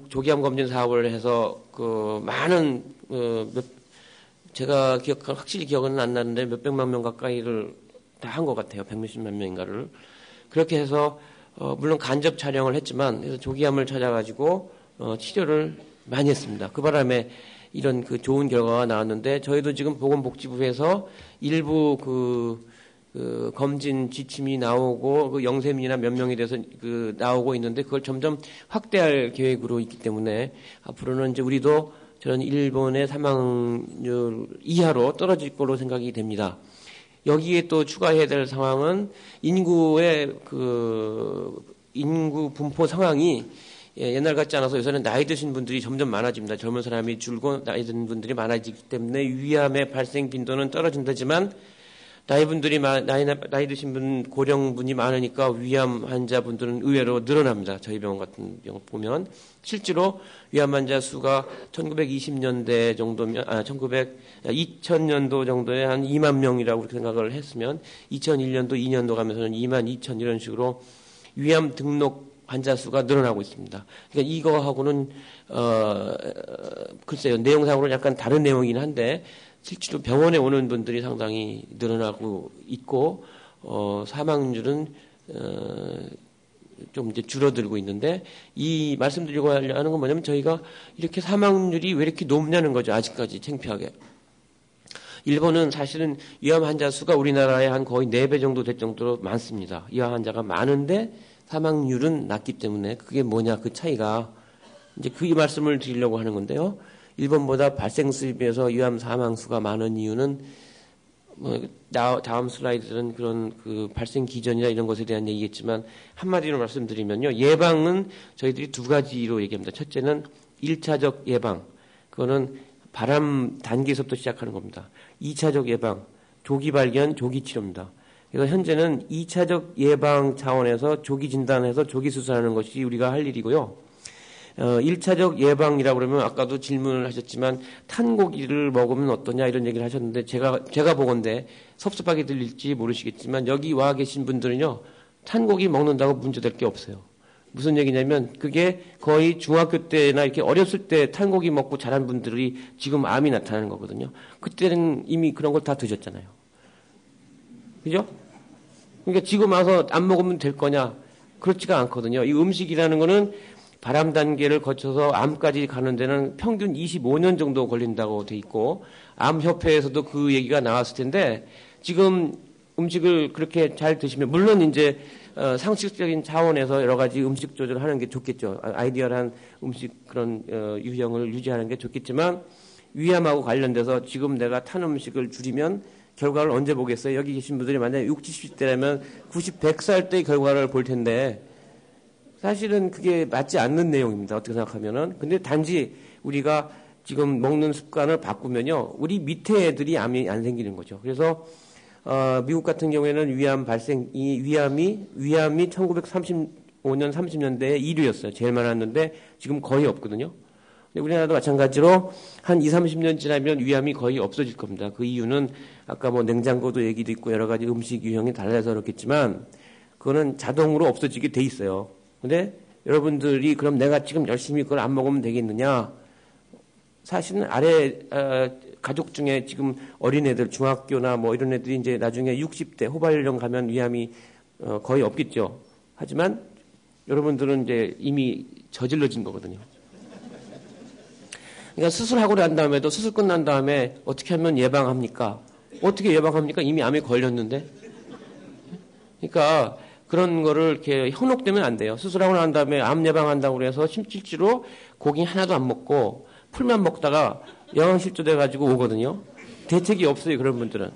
조기암 검진 사업을 해서 그 많은 제가 확실히 기억은 안 나는데 몇백만 명 가까이를 다 한 것 같아요. 160만 명인가를. 그렇게 해서 물론 간접 촬영을 했지만 그래서 조기암을 찾아가지고 치료를 많이 했습니다. 그 바람에 이런 그 좋은 결과가 나왔는데 저희도 지금 보건복지부에서 일부 그 검진 지침이 나오고 그 영세민이나 몇 명이 돼서 나오고 있는데 그걸 점점 확대할 계획으로 있기 때문에 앞으로는 이제 우리도 저는 일본의 사망률 이하로 떨어질 걸로 생각이 됩니다. 여기에 또 추가해야 될 상황은 인구의 인구 분포 상황이 옛날 같지 않아서 요새는 나이 드신 분들이 점점 많아집니다. 젊은 사람이 줄고 나이 든 분들이 많아지기 때문에 위암의 발생 빈도는 떨어진다지만 나이 드신 분, 고령분이 많으니까 위암 환자분들은 의외로 늘어납니다. 저희 병원 같은 경우 보면. 실제로 위암 환자 수가 1920년대 정도면, 2000년도 정도에 한 2만 명이라고 그렇게 생각을 했으면 2001년도, 2년도 가면서는 2만 2천 이런 식으로 위암 등록 환자 수가 늘어나고 있습니다. 그러니까 이거하고는, 글쎄요, 내용상으로는 약간 다른 내용이긴 한데, 실제로 병원에 오는 분들이 상당히 늘어나고 있고 사망률은 좀 이제 줄어들고 있는데 이 말씀드리고 하는 건 뭐냐면 저희가 이렇게 사망률이 왜 이렇게 높냐는 거죠. 아직까지 창피하게. 일본은 사실은 위암 환자 수가 우리나라의 한 거의 4배 정도 될 정도로 많습니다. 위암 환자가 많은데 사망률은 낮기 때문에 그게 뭐냐 그 차이가 이제 그 말씀을 드리려고 하는 건데요. 일본보다 발생수에 비해서 위암 사망수가 많은 이유는 다음 슬라이드는 그런 그 발생 기전이나 이런 것에 대한 얘기겠지만 한마디로 말씀드리면요. 예방은 저희들이 두 가지로 얘기합니다. 첫째는 1차적 예방. 그거는 바람 단계에서부터 시작하는 겁니다. 2차적 예방, 조기 발견, 조기 치료입니다. 그래서 현재는 2차적 예방 차원에서 조기 진단해서 조기 수술하는 것이 우리가 할 일이고요. 1차적 예방이라고 그러면 아까도 질문을 하셨지만 탄고기를 먹으면 어떠냐 이런 얘기를 하셨는데 제가 보건대 섭섭하게 들릴지 모르시겠지만 여기 와 계신 분들은요. 탄고기 먹는다고 문제될 게 없어요. 무슨 얘기냐면 그게 거의 중학교 때나 이렇게 어렸을 때 탄고기 먹고 자란 분들이 지금 암이 나타나는 거거든요. 그때는 이미 그런 걸 다 드셨잖아요. 그죠? 그러니까 지금 와서 안 먹으면 될 거냐? 그렇지가 않거든요. 이 음식이라는 거는 바람 단계를 거쳐서 암까지 가는 데는 평균 25년 정도 걸린다고 돼 있고 암협회에서도 그 얘기가 나왔을 텐데 지금 음식을 그렇게 잘 드시면 물론 이제 상식적인 차원에서 여러 가지 음식 조절을 하는 게 좋겠죠. 아이디어한 음식 그런 유형을 유지하는 게 좋겠지만 위암하고 관련돼서 지금 내가 탄 음식을 줄이면 결과를 언제 보겠어요? 여기 계신 분들이 만약에 60, 70대라면 90, 100살 때 결과를 볼 텐데 사실은 그게 맞지 않는 내용입니다. 어떻게 생각하면은. 근데 단지 우리가 지금 먹는 습관을 바꾸면요. 우리 밑에 애들이 암이 안 생기는 거죠. 그래서 미국 같은 경우에는 위암이 1935년, 30년대에 1위였어요. 제일 많았는데 지금 거의 없거든요. 근데 우리나라도 마찬가지로 한 20, 30년 지나면 위암이 거의 없어질 겁니다. 그 이유는 아까 뭐 냉장고도 얘기도 있고 여러 가지 음식 유형이 달라서 그렇겠지만 그거는 자동으로 없어지게 돼 있어요. 근데 여러분들이 그럼 내가 지금 열심히 그걸 안 먹으면 되겠느냐? 사실은 가족 중에 지금 어린애들, 중학교나 뭐 이런 애들이 이제 나중에 60대 후반년 가면 위암이 거의 없겠죠. 하지만 여러분들은 이제 이미 저질러진 거거든요. 그러니까 수술하고 난 다음에도 수술 끝난 다음에 어떻게 하면 예방합니까? 어떻게 예방합니까? 이미 암에 걸렸는데. 그러니까 그런 거를 이렇게 현혹되면 안 돼요. 수술하고 난 다음에 암 예방한다고 그래서 실제로 고기 하나도 안 먹고 풀만 먹다가 영양실조 돼가지고 오거든요. 대책이 없어요, 그런 분들은.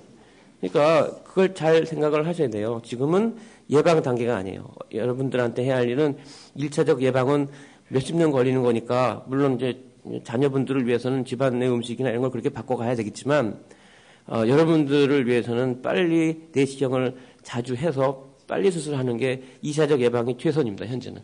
그러니까 그걸 잘 생각을 하셔야 돼요. 지금은 예방 단계가 아니에요. 여러분들한테 해야 할 일은 1차적 예방은 몇십 년 걸리는 거니까 물론 이제 자녀분들을 위해서는 집안 내 음식이나 이런 걸 그렇게 바꿔가야 되겠지만 여러분들을 위해서는 빨리 내시경을 자주 해서 빨리 수술하는 게 2차적 예방이 최선입니다, 현재는.